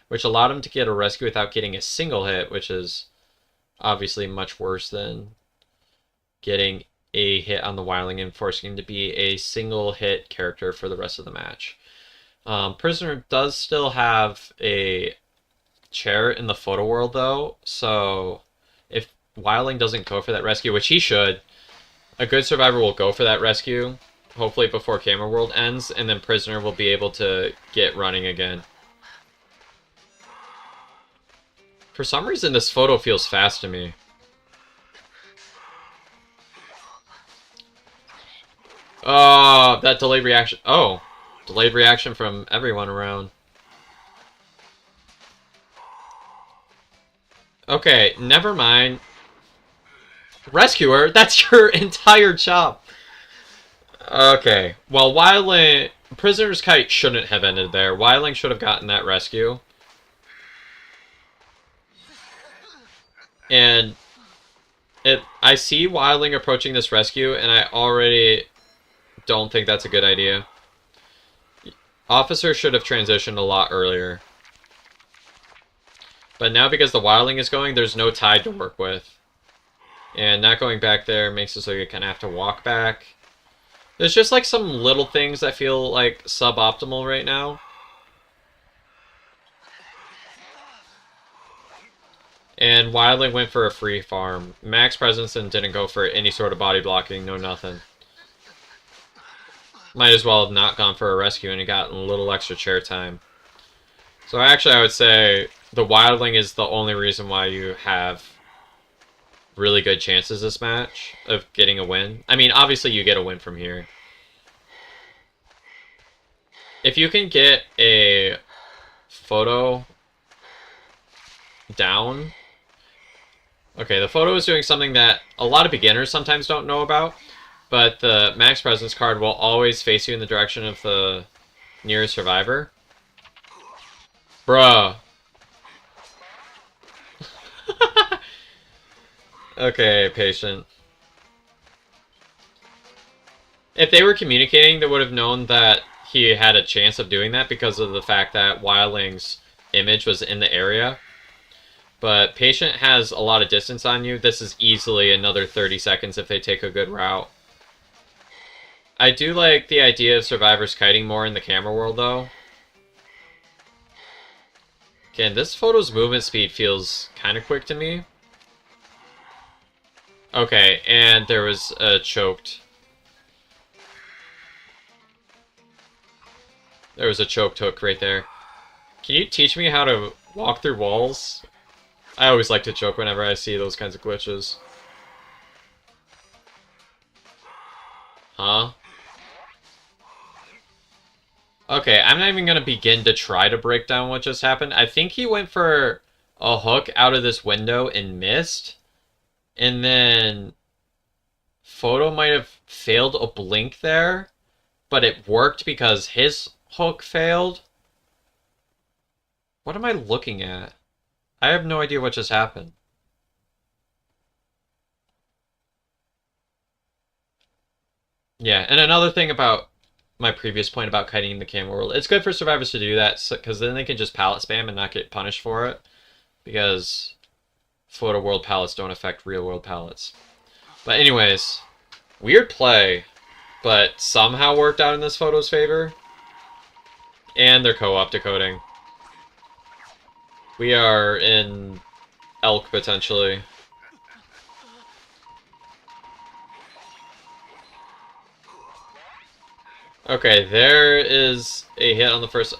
S1: which allowed him to get a rescue without getting a single hit, which is obviously much worse than getting a hit on the wildling and forcing him to be a single hit character for the rest of the match. Prisoner does still have a chair in the photo world though, so if wildling doesn't go for that rescue, which he should, a good survivor will go for that rescue, hopefully before camera world ends, and then prisoner will be able to get running again. For some reason, this photo feels fast to me. Oh, that delayed reaction. Oh, delayed reaction from everyone around. Okay, never mind. Rescuer, that's your entire job. Okay, well, wildling... Prisoner's kite shouldn't have ended there. Wildling should have gotten that rescue. And I see wildling approaching this rescue, and I already don't think that's a good idea. Officer should have transitioned a lot earlier. But now because the wildling is going, there's no tide to work with. And not going back there makes it so you kind of have to walk back. There's just like some little things that feel like suboptimal right now. And wildling went for a free farm. Max Presenson didn't go for any sort of body blocking, no nothing. Might as well have not gone for a rescue and he got a little extra chair time. So actually I would say the wildling is the only reason why you have really good chances this match of getting a win. I mean, obviously you get a win from here. If you can get a photo down... Okay, the photo is doing something that a lot of beginners sometimes don't know about. But the Max Presence card will always face you in the direction of the nearest survivor. Bruh. Okay, patient. If they were communicating, they would have known that he had a chance of doing that because of the fact that Wildling's image was in the area. But patient has a lot of distance on you. This is easily another 30 seconds if they take a good route. I do like the idea of survivors kiting more in the camera world, though. Again, this photo's movement speed feels kind of quick to me. Okay, and there was a choked. There was a choked hook right there. Can you teach me how to walk through walls? I always like to choke whenever I see those kinds of glitches. Huh? Okay, I'm not even going to begin to try to break down what just happened. I think he went for a hook out of this window and missed. And then photo might have failed a blink there, but it worked because his hook failed. What am I looking at? I have no idea what just happened. Yeah, and another thing about my previous point about kiting in the camera world, it's good for survivors to do that because then they can just pallet spam and not get punished for it. Because photo world pallets don't affect real world pallets. But anyways, weird play, but somehow worked out in this photo's favor. And they're co-op decoding. We are in elk, potentially. Okay, there is a hit on the first...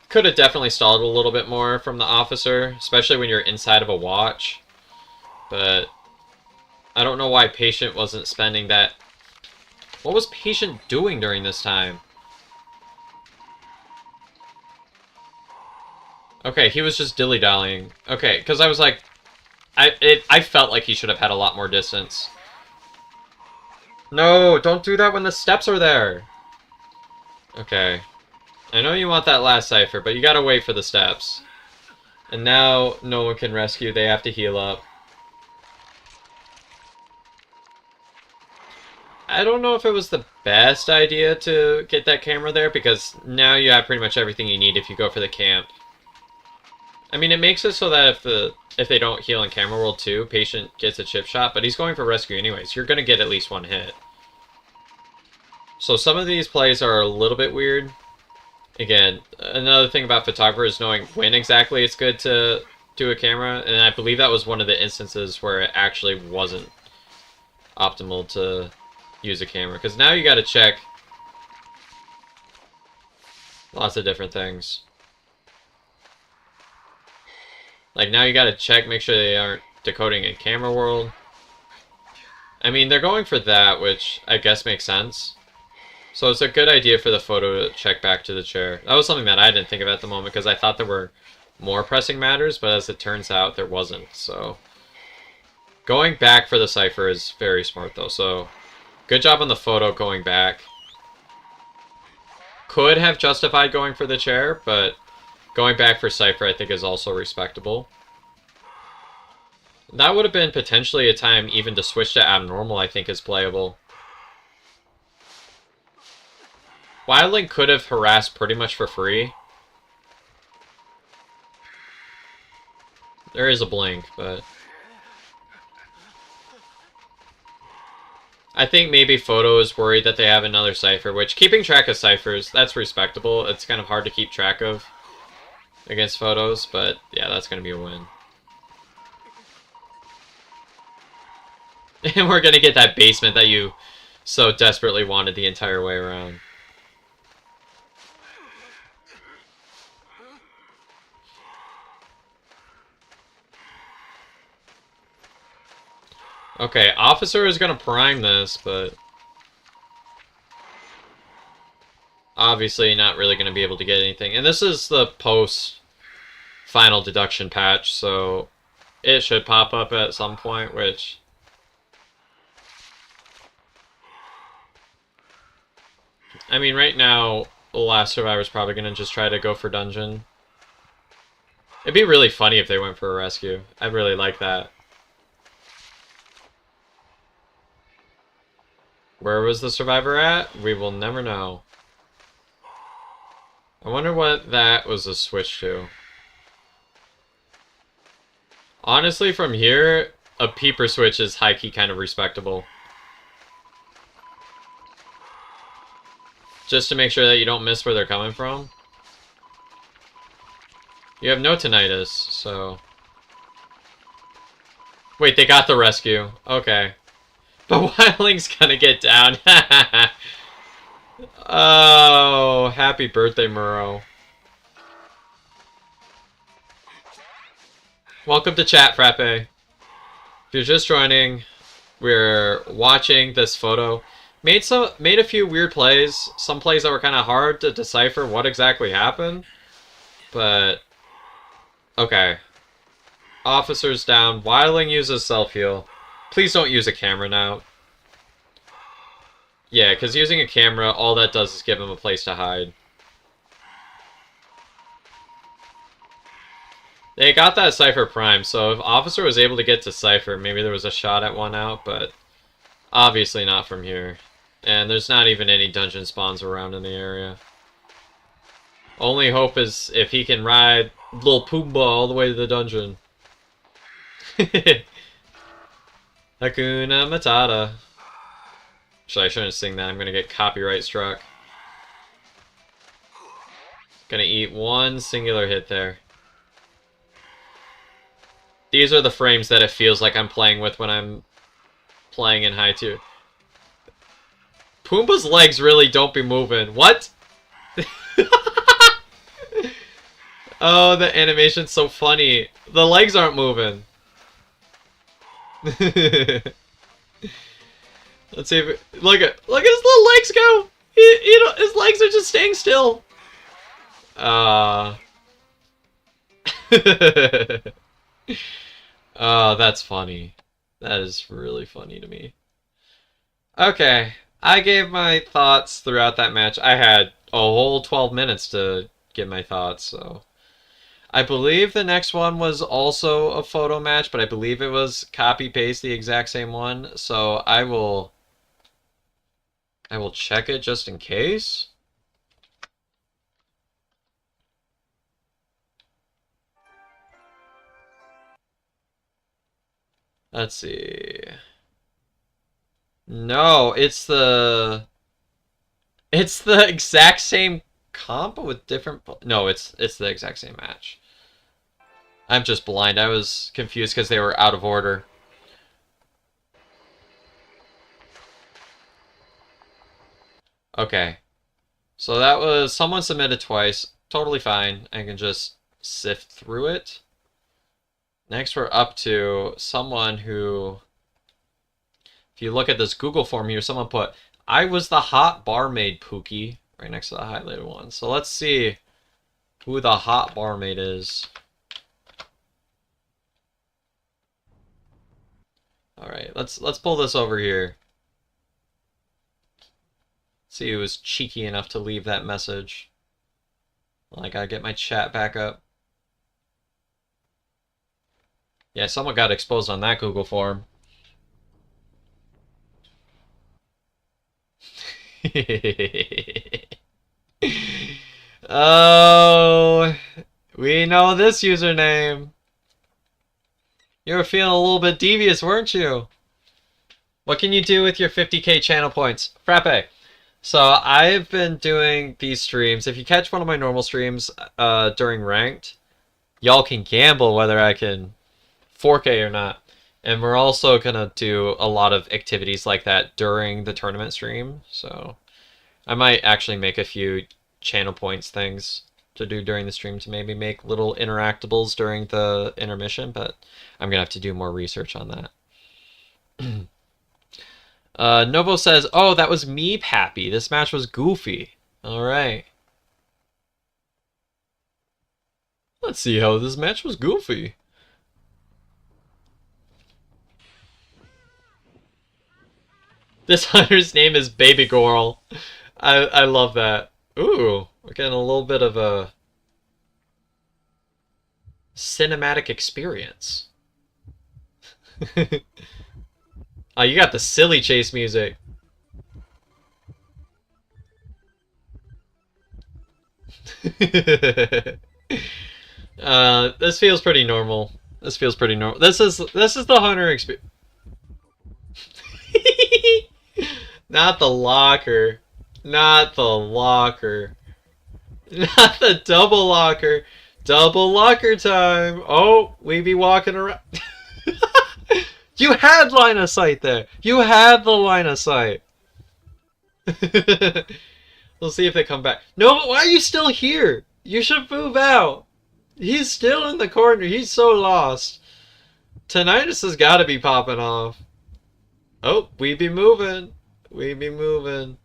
S1: Could have definitely stalled a little bit more from the officer, especially when you're inside of a watch. But I don't know why Patient wasn't spending that... What was Patient doing during this time? Okay, he was just dilly-dallying. Okay, because I was like... I felt like he should have had a lot more distance. No, don't do that when the steps are there! Okay. I know you want that last cipher, but you gotta wait for the steps. And now, no one can rescue, they have to heal up. I don't know if it was the best idea to get that camera there, because now you have pretty much everything you need if you go for the camp. I mean, it makes it so that if they don't heal in camera world too, Patient gets a chip shot, but he's going for rescue anyways. You're gonna get at least one hit. So some of these plays are a little bit weird. Again, another thing about photographer is knowing when exactly it's good to do a camera, and I believe that was one of the instances where it actually wasn't optimal to use a camera. Because now you gotta check lots of different things. Like, now you gotta check, make sure they aren't decoding in camera world. I mean, they're going for that, which I guess makes sense. So it's a good idea for the photo to check back to the chair. That was something that I didn't think of at the moment, because I thought there were more pressing matters, but as it turns out, there wasn't, so... Going back for the cipher is very smart, though, so... Good job on the photo going back. Could have justified going for the chair, but... Going back for cipher, I think, is also respectable. That would have been potentially a time even to switch to abnormal, I think, is playable. Wildling could have harassed pretty much for free. There is a blink, but I think maybe Photo is worried that they have another cipher, which keeping track of ciphers, that's respectable. It's kind of hard to keep track of against Photos, but yeah, that's going to be a win. And we're going to get that basement that you so desperately wanted the entire way around. Okay, Officer is going to prime this, but obviously not really going to be able to get anything. And this is the post-final deduction patch, so it should pop up at some point, which... I mean, right now, the last survivor's probably going to just try to go for dungeon. It'd be really funny if they went for a rescue. I'd really like that. Where was the survivor at? We will never know. I wonder what that was a switch to. Honestly, from here, a peeper switch is high-key kind of respectable. Just to make sure that you don't miss where they're coming from. You have no tinnitus, so... Wait, they got the rescue. Okay. But Wildling's gonna get down. Oh, happy birthday, Murrow. Welcome to chat, Frappe. If you're just joining, we're watching this photo. Made a few weird plays. Some plays that were kind of hard to decipher what exactly happened. But okay. Officer's down. Wildling uses self-heal. Please don't use a camera now. Yeah, because using a camera, all that does is give him a place to hide. They got that Cypher Prime, so if Officer was able to get to Cypher, maybe there was a shot at one out, but obviously not from here. And there's not even any dungeon spawns around in the area. Only hope is if he can ride Lil Pumbaa all the way to the dungeon. Hakuna Matata. I shouldn't sing that. I'm gonna get copyright struck. Gonna eat one singular hit there. These are the frames that it feels like I'm playing with when I'm playing in high tier. Pumbaa's legs really don't be moving. What? Oh, the animation's so funny. The legs aren't moving. Let's see if it, look at his little legs go. His legs are just staying still. Oh, that's funny. That is really funny to me. Okay, I gave my thoughts throughout that match. I had a whole 12 minutes to give my thoughts, so... I believe the next one was also a photo match, but I believe it was copy-paste the exact same one, so I will check it just in case. Let's see. No, it's the exact same comp but with different... No, it's the exact same match. I'm just blind. I was confused because they were out of order. Okay. So that was... Someone submitted twice. Totally fine. I can just sift through it. Next we're up to someone who... If you look at this Google form here, someone put, I was the hot barmaid, Pookie, right next to the highlighted one. So let's see who the hot barmaid is. Alright, let's pull this over here. See who was cheeky enough to leave that message. Well, I gotta get my chat back up. Yeah, someone got exposed on that Google form. Oh, we know this username. You were feeling a little bit devious, weren't you? What can you do with your 50k channel points? Frappe. So I've been doing these streams. If you catch one of my normal streams during ranked, y'all can gamble whether I can 4K or not. And we're also gonna do a lot of activities like that during the tournament stream. So I might actually make a few channel points things to do during the stream to maybe make little interactables during the intermission, but I'm gonna have to do more research on that. Novo says, "Oh, that was me, Pappy. This match was goofy." All right. Let's see how this match was goofy. This hunter's name is Baby Girl. I love that. Ooh, we're getting a little bit of a cinematic experience. Oh, you got the silly chase music. This feels pretty normal. This feels pretty normal. This is the hunter experience. Not the locker. Not the locker. Not the double locker. Double locker time. Oh, we be walking around. You had line of sight there. You had the line of sight. We'll see if they come back. No, but why are you still here? You should move out. He's still in the corner. He's so lost. Tinnitus has got to be popping off. Oh, we be moving. We be moving.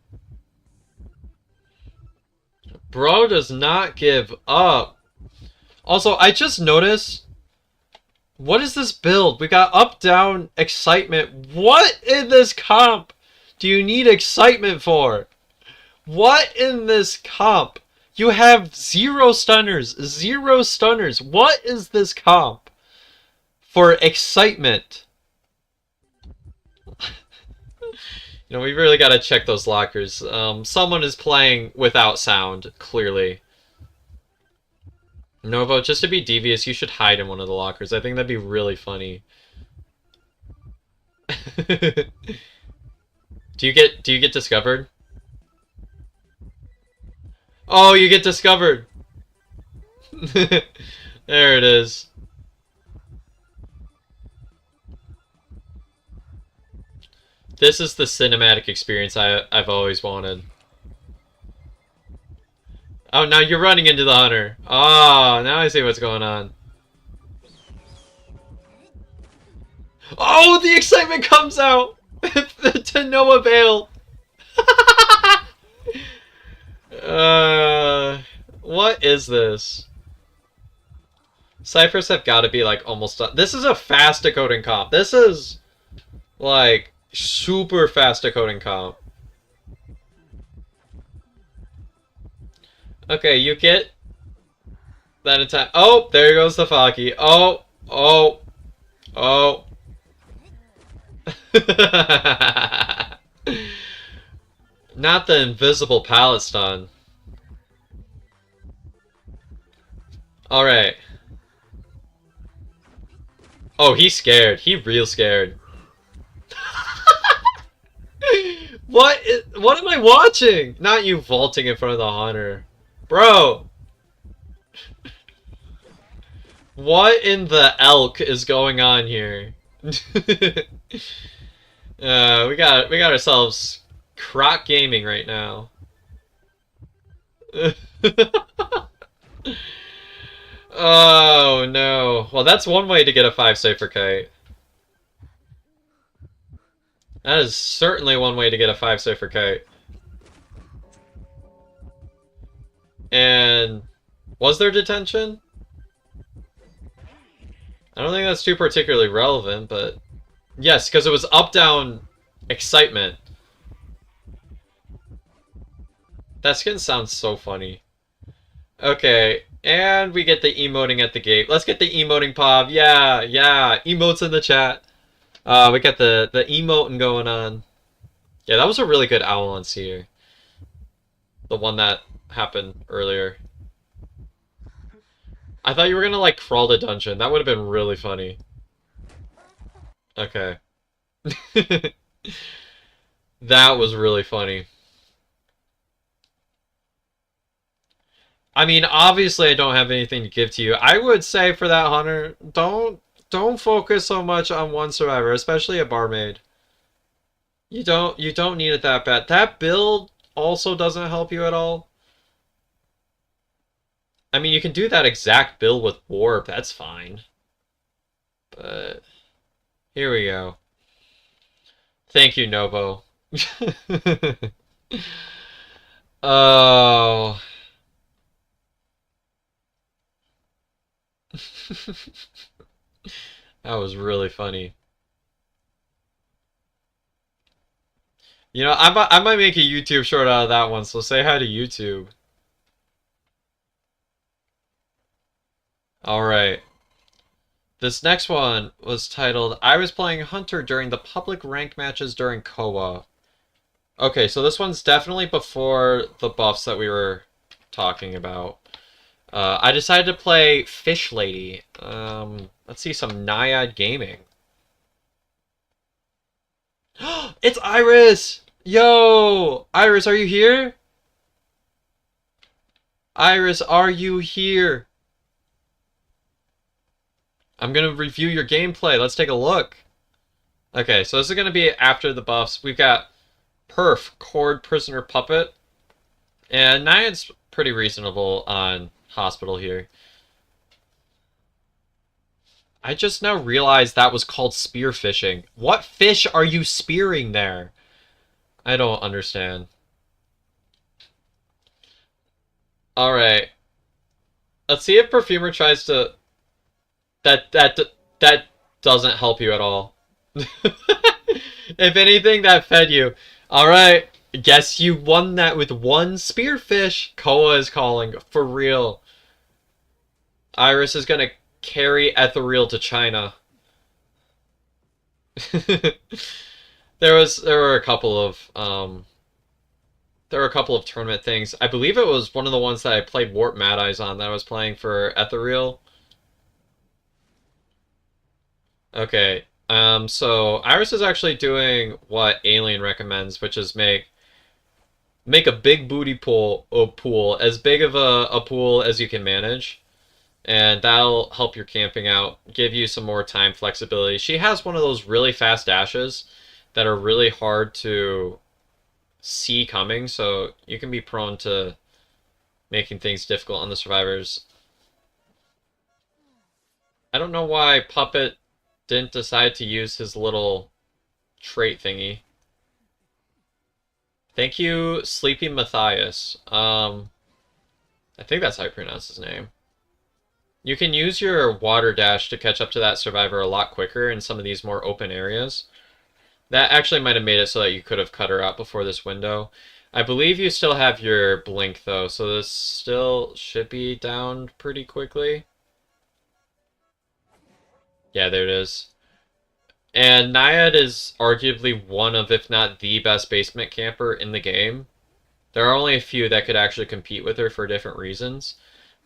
S1: Bro does not give up. Also, I just noticed... What is this build? We got up, down, excitement. What in this comp do you need excitement for? What in this comp? You have 0 stunners. 0 stunners. What is this comp for excitement? You know, we really got to check those lockers. Someone is playing without sound, clearly. Novo, just to be devious, you should hide in one of the lockers. I think that'd be really funny. Do you get discovered? Oh, you get discovered. There it is. This is the cinematic experience I've always wanted. Oh, now you're running into the hunter. Oh, now I see what's going on. Oh, the excitement comes out to no avail. What is this? Ciphers have got to be like almost done. This is a fast decoding comp. This is like super fast decoding comp. Okay, you get that in time. Oh, there goes the Faki. Oh, oh, oh. Not the invisible pallet stun. Alright. Oh, he's scared. He real scared. What am I watching? Not you vaulting in front of the hunter. Bro! What in the elk is going on here? We got ourselves Croc Gaming right now. Oh no. Well, that's one way to get a 5 safer kite. That is certainly one way to get a 5 safer kite. And was there detention? I don't think that's too particularly relevant, but yes, because it was up-down excitement. That skin sounds so funny. Okay, and we get the emoting at the gate. Let's get the emoting pop. Yeah, yeah, emotes in the chat. We got the emoting going on. Yeah, that was a really good owl on Seer. The one that happened earlier. I thought you were gonna like crawl the dungeon. That would have been really funny. Okay. That was really funny. I mean, obviously I don't have anything to give to you. I would say for that hunter, don't focus so much on one survivor, especially a barmaid. You don't need it that bad. That build also doesn't help you at all. I mean, you can do that exact build with warp, that's fine. But here we go. Thank you, Novo. Oh. That was really funny. You know, I might make a YouTube short out of that one, so say hi to YouTube. Alright. This next one was titled, I was playing Hunter during the public ranked matches during Koa. Okay, so this one's definitely before the buffs that we were talking about. I decided to play Fish Lady. Let's see some Naiad Gaming. It's Iris! Yo! Iris, are you here? Iris, are you here? I'm gonna review your gameplay. Let's take a look. Okay, so this is gonna be after the buffs. We've got Perf, Cord Prisoner Puppet. And Naiad's pretty reasonable on Hospital here. I just now realized that was called spearfishing. What fish are you spearing there? I don't understand. Alright. Let's see if Perfumer tries to... That doesn't help you at all. If anything, that fed you. Alright. Guess you won that with one spearfish. Koa is calling. For real. Iris is gonna carry Ethereal to China. There were a couple of tournament things. I believe it was one of the ones that I played Warp Mad Eyes on that I was playing for Ethereal. Okay. So Iris is actually doing what Alien recommends, which is make a big booty pool as big of a pool as you can manage. And that'll help your camping out, give you some more time flexibility. She has one of those really fast dashes that are really hard to see coming, so you can be prone to making things difficult on the survivors. I don't know why Puppet didn't decide to use his little trait thingy. Thank you, Sleepy Matthias. I think that's how you pronounce his name. You can use your water dash to catch up to that survivor a lot quicker in some of these more open areas. That actually might have made it so that you could have cut her out before this window. I believe you still have your blink though, so this still should be down pretty quickly. Yeah, there it is. And Naiad is arguably one of, if not the best basement camper in the game. There are only a few that could actually compete with her for different reasons.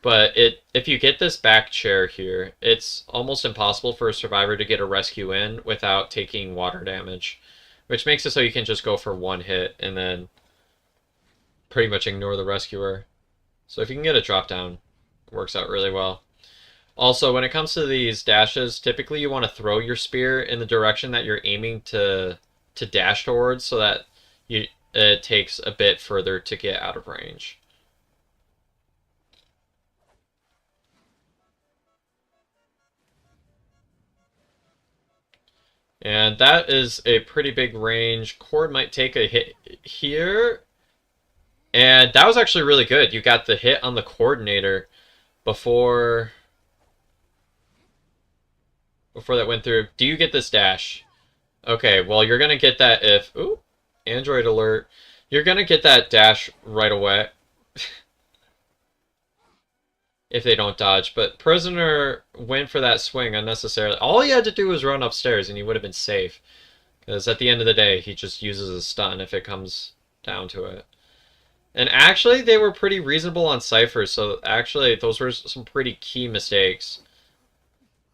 S1: But if you get this back chair here, it's almost impossible for a survivor to get a rescue in without taking water damage. Which makes it so you can just go for one hit and then pretty much ignore the rescuer. So if you can get a drop down, it works out really well. Also, when it comes to these dashes, typically you want to throw your spear in the direction that you're aiming to dash towards so that it takes a bit further to get out of range. And that is a pretty big range. Cord might take a hit here. And that was actually really good. You got the hit on the coordinator before that went through. Do you get this dash? Okay, well, you're going to get that if... Ooh, Android alert. You're going to get that dash right away. If they don't dodge. But Prisoner went for that swing unnecessarily. All he had to do was run upstairs and he would have been safe. Because at the end of the day, he just uses a stun if it comes down to it. And actually, they were pretty reasonable on ciphers, so actually, those were some pretty key mistakes.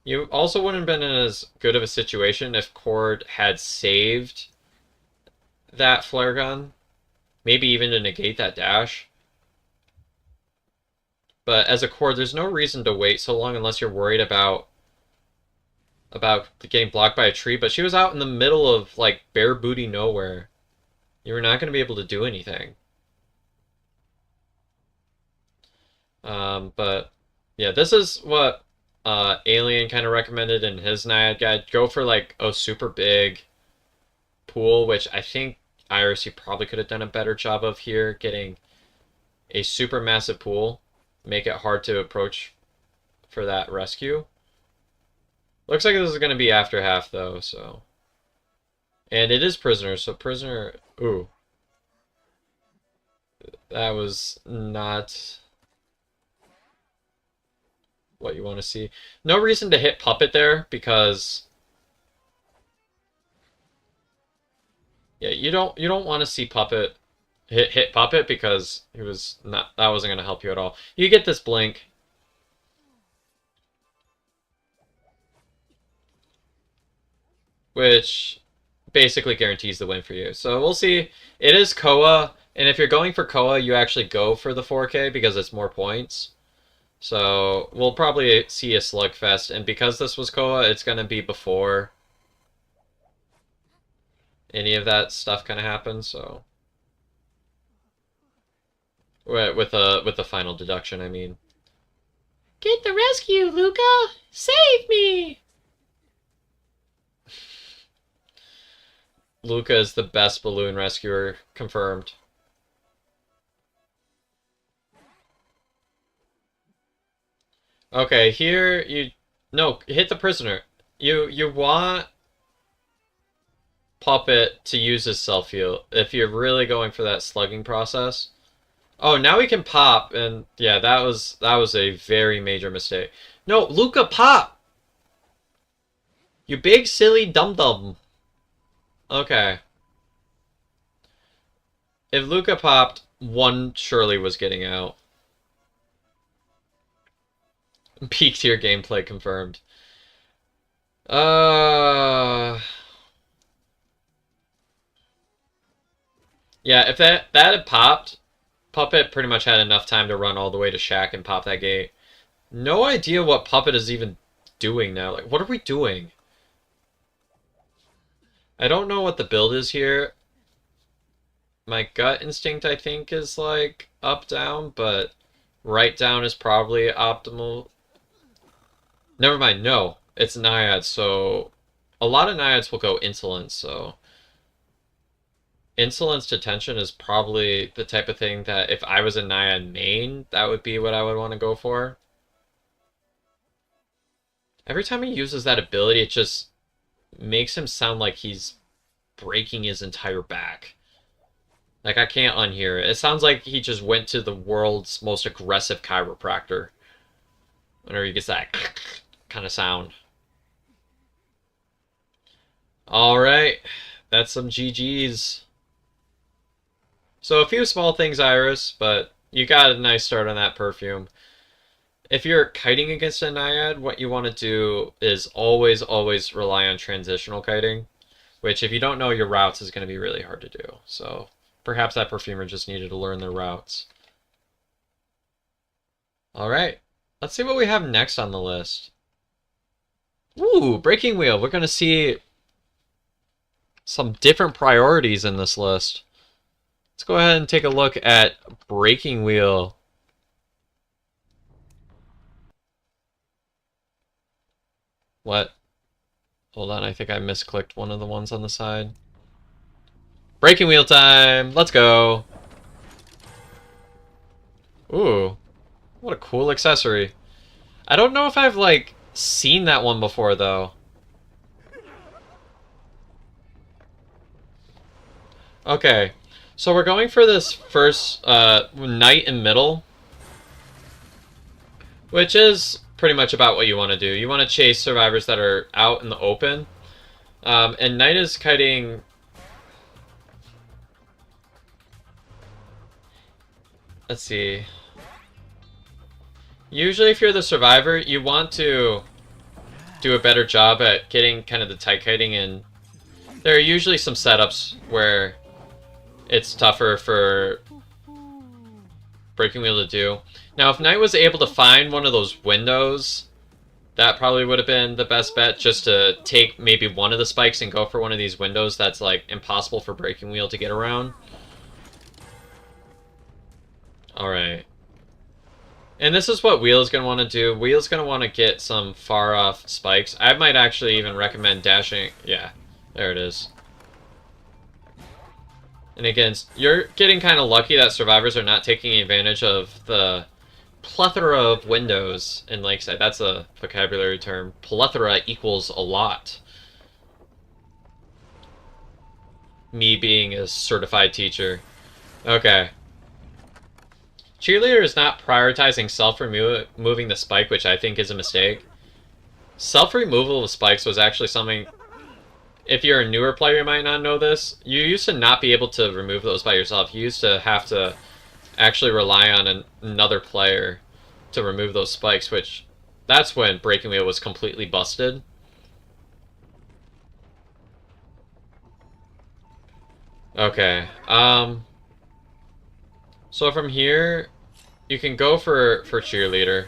S1: You also wouldn't have been in as good of a situation if Cord had saved that flare gun, maybe even to negate that dash. But as a Cord, there's no reason to wait so long unless you're worried about getting blocked by a tree. But she was out in the middle of like bare booty nowhere. You were not going to be able to do anything. But yeah, this is what Alien kind of recommended in his Naiad guide. Go for like a super big pool, which I think IRC probably could have done a better job of here, getting a super massive pool, make it hard to approach for that rescue. Looks like this is going to be after half though, so. And it is prisoner, so prisoner, ooh. That was not what you want to see. No reason to hit puppet there because yeah, you don't want to see puppet hit puppet because he was not that wasn't going to help you at all. You get this blink. Which basically guarantees the win for you. So we'll see. It is Koa, and if you're going for Koa, you actually go for the 4K because it's more points. So we'll probably see a slugfest, and because this was Koa, it's going to be before any of that stuff kind of happens. So with the final deduction, I mean. Get the rescue, Luca! Save me! Luca is the best balloon rescuer, confirmed. Okay, here you no hit the prisoner. You want Puppet to use his self heal if you're really going for that slugging process. Oh, now we can pop, and yeah, that was a very major mistake. No, Luca, pop! You big silly dum dum. Okay. If Luca popped, one surely was getting out. Peak tier gameplay confirmed. Yeah, if that had popped, Puppet pretty much had enough time to run all the way to Shack and pop that gate. No idea what Puppet is even doing now. Like, what are we doing? I don't know what the build is here. My gut instinct, I think, is like up, down, but right down is probably optimal. Never mind, no. It's Naiad, so a lot of Naiads will go Insolence, so Insolence to Tension is probably the type of thing that if I was a Naiad main, that would be what I would want to go for. Every time he uses that ability, it just makes him sound like he's breaking his entire back. Like, I can't unhear it. It sounds like he just went to the world's most aggressive chiropractor whenever he gets that kind of sound. Alright, that's some GG's. So a few small things, Iris, but you got a nice start on that perfume. If you're kiting against a Naiad, what you want to do is always, always rely on transitional kiting, which if you don't know your routes is going to be really hard to do. So perhaps that perfumer just needed to learn their routes. Alright, let's see what we have next on the list. Ooh, Breaking Wheel. We're going to see some different priorities in this list. Let's go ahead and take a look at Breaking Wheel. What? Hold on, I think I misclicked one of the ones on the side. Breaking Wheel time! Let's go! Ooh, what a cool accessory. I don't know if I've, like, seen that one before, though. Okay, so we're going for this first night and middle, which is pretty much about what you want to do. You want to chase survivors that are out in the open, and night is kiting. let's see. Usually if you're the survivor, you want to do a better job at getting kind of the tight kiting, and there are usually some setups where it's tougher for Breaking Wheel to do. Now, if Knight was able to find one of those windows, that probably would have been the best bet, just to take maybe one of the spikes and go for one of these windows that's like impossible for Breaking Wheel to get around. Alright. And this is what Wheel's going to want to do. Wheel's going to want to get some far off spikes. I might actually even recommend dashing. Yeah, there it is. And again, you're getting kind of lucky that survivors are not taking advantage of the plethora of windows in Lakeside. That's a vocabulary term. Plethora equals a lot. Me being a certified teacher. Okay. Cheerleader is not prioritizing self-removing the spike, which I think is a mistake. Self-removal of spikes was actually something... If you're a newer player, you might not know this. You used to not be able to remove those by yourself. You used to have to actually rely on another player to remove those spikes, which that's when Breaking Wheel was completely busted. Okay. So from here, you can go for Cheerleader,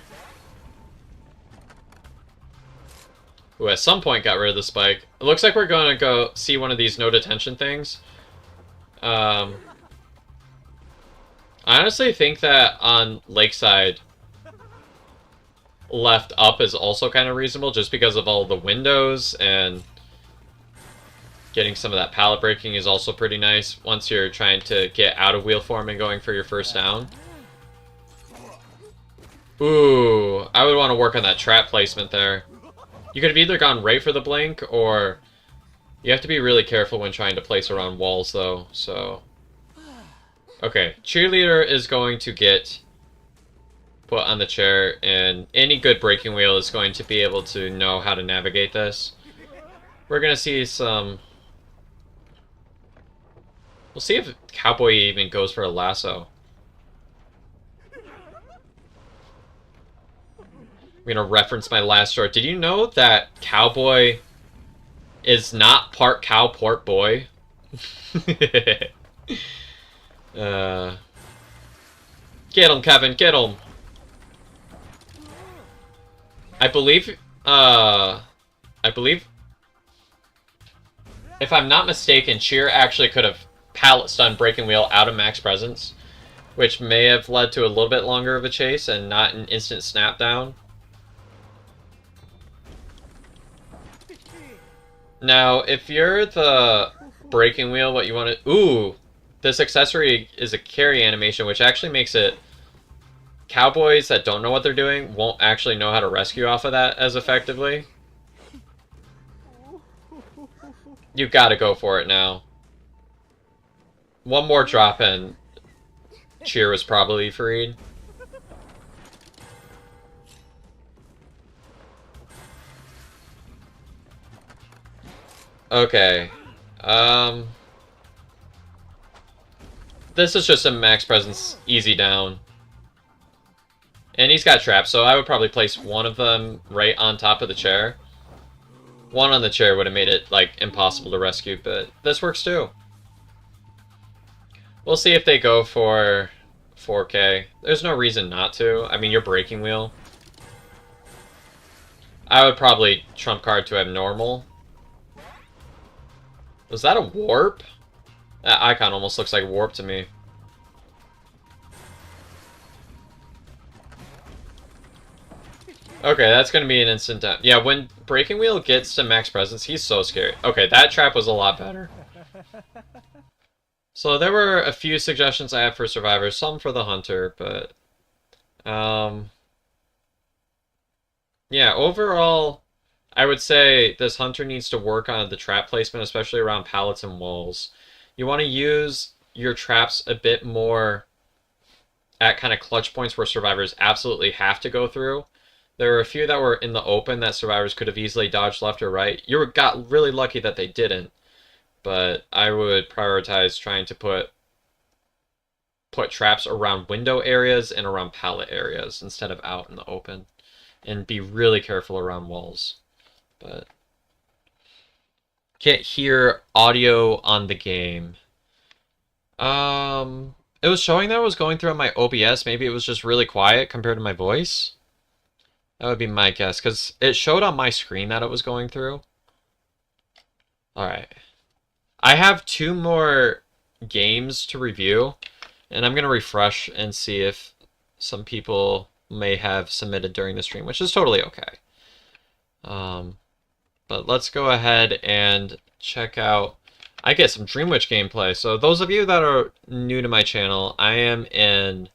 S1: who at some point got rid of the spike. It looks like we're going to go see one of these no detention things. I honestly think that on Lakeside, left up is also kind of reasonable, just because of all the windows, and getting some of that pallet breaking is also pretty nice once you're trying to get out of wheel form and going for your first down. Ooh, I would want to work on that trap placement there. You could have either gone right for the blink, or you have to be really careful when trying to place around walls, though, so... Okay, Cheerleader is going to get put on the chair, and any good Breaking Wheel is going to be able to know how to navigate this. We're going to see some... We'll see if Cowboy even goes for a lasso. I'm going to reference my last short. Did you know that Cowboy is not part cow, part boy? Get him, Kevin, get him. I believe, if I'm not mistaken, Cheer actually could have pallet stunned Breaking Wheel out of max presence, which may have led to a little bit longer of a chase and not an instant snap down. Now, if you're the Breaking Wheel, what you want to... Ooh! This accessory is a carry animation, which actually makes it... Cowboys that don't know what they're doing won't actually know how to rescue off of that as effectively. You gotta go for it now. One more drop and Cheer was probably freed. Okay. This is just a max presence easy down. And he's got traps, so I would probably place one of them right on top of the chair. One on the chair would have made it, like, impossible to rescue, but this works too. We'll see if they go for 4K. There's no reason not to. I mean, you're Breaking Wheel. I would probably trump card to abnormal. Was that a warp? That icon almost looks like a warp to me. Okay, that's going to be an instant down. Yeah, when Breaking Wheel gets to max presence, he's so scary. Okay, that trap was a lot better. So there were a few suggestions I had for survivors, some for the hunter, but... yeah, overall, I would say this hunter needs to work on the trap placement, especially around pallets and walls. You want to use your traps a bit more at kind of clutch points where survivors absolutely have to go through. There were a few that were in the open that survivors could have easily dodged left or right. You got really lucky that they didn't, but I would prioritize trying to put put traps around window areas and around pallet areas instead of out in the open. And be really careful around walls. But can't hear audio on the game. It was showing that it was going through on my OBS. Maybe it was just really quiet compared to my voice. That would be my guess, because it showed on my screen that it was going through. Alright. I have 2 more games to review, and I'm going to refresh and see if some people may have submitted during the stream, which is totally okay. But let's go ahead and check out... I get some Dream Witch gameplay. So those of you that are new to my channel, I am in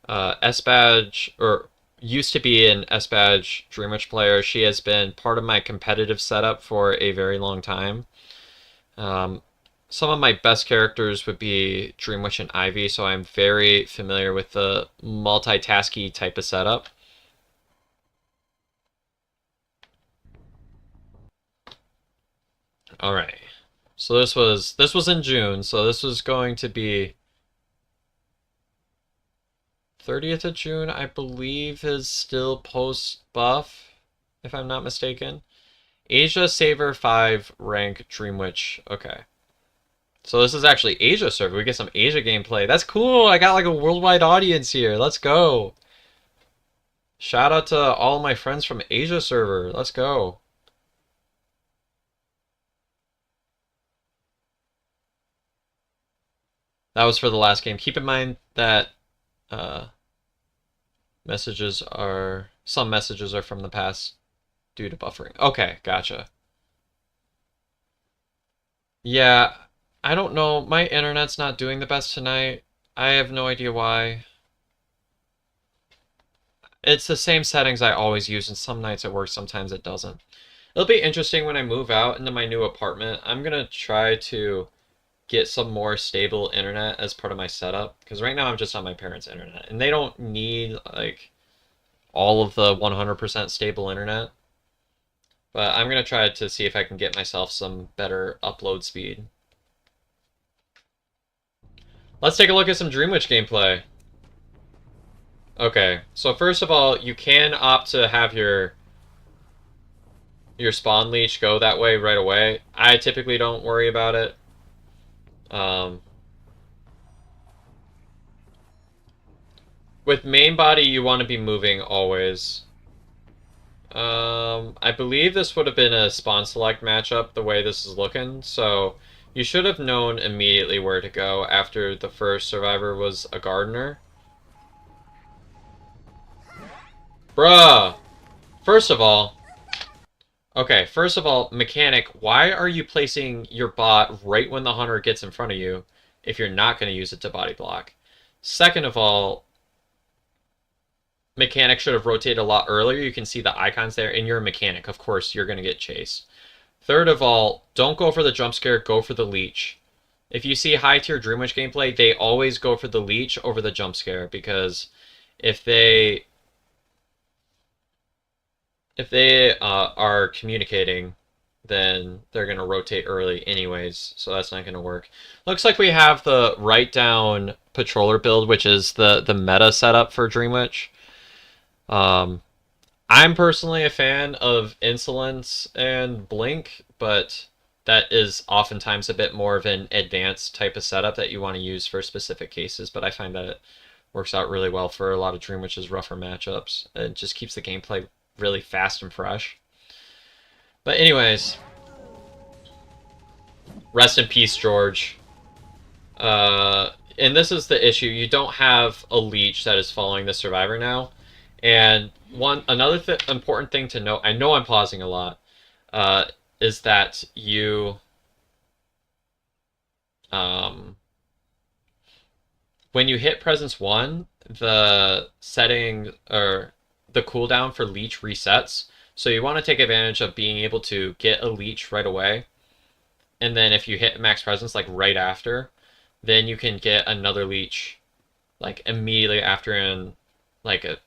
S1: S-Badge, or used to be an S-Badge Dream Witch player. She has been part of my competitive setup for a very long time. Some of my best characters would be Dream Witch and Ivy, so I'm very familiar with the multitasky type of setup. Alright. So this was in June, so this was going to be 30th of June, I believe, is still post-buff, if I'm not mistaken. Asia Saver 5 rank Dream Witch. Okay. So this is actually Asia server. We get some Asia gameplay. That's cool. I got like a worldwide audience here. Let's go. Shout out to all my friends from Asia server. Let's go. That was for the last game. Keep in mind that some messages are from the past due to buffering. Okay, gotcha. Yeah, I don't know. My internet's not doing the best tonight. I have no idea why. It's the same settings I always use, and some nights it works, sometimes it doesn't. It'll be interesting when I move out into my new apartment. I'm gonna try to get some more stable internet as part of my setup, because right now I'm just on my parents' internet, and they don't need like all of the 100% stable internet. But I'm gonna try to see if I can get myself some better upload speed. Let's take a look at some Dream Witch gameplay. Okay, so first of all, you can opt to have your spawn leech go that way right away. I typically don't worry about it. With main body, you want to be moving always. I believe this would have been a spawn select matchup the way this is looking, so you should have known immediately where to go after the first survivor was a gardener. Bruh! First of all, mechanic, why are you placing your bot right when the hunter gets in front of you if you're not going to use it to body block? Second of all, mechanic should have rotated a lot earlier. You can see the icons there, and you're a mechanic. Of course, you're going to get chased. Third of all, don't go for the jump scare, go for the leech. If you see high tier Dream Witch gameplay, they always go for the leech over the jump scare, because if they are communicating, then they're going to rotate early anyways, so that's not going to work. Looks like we have the write down patroller build, which is the meta setup for Dream Witch. I'm personally a fan of Insolence and Blink, but that is oftentimes a bit more of an advanced type of setup that you want to use for specific cases, but I find that it works out really well for a lot of Dream Witch's rougher matchups. It just keeps the gameplay really fast and fresh. But anyways, rest in peace, George. And this is the issue. You don't have a leech that is following the survivor now. And another important thing to note, I know I'm pausing a lot, is that you, when you hit presence 1, the setting, or the cooldown for leech resets. So you want to take advantage of being able to get a leech right away. And then if you hit max presence like right after, then you can get another leech like immediately after, in like a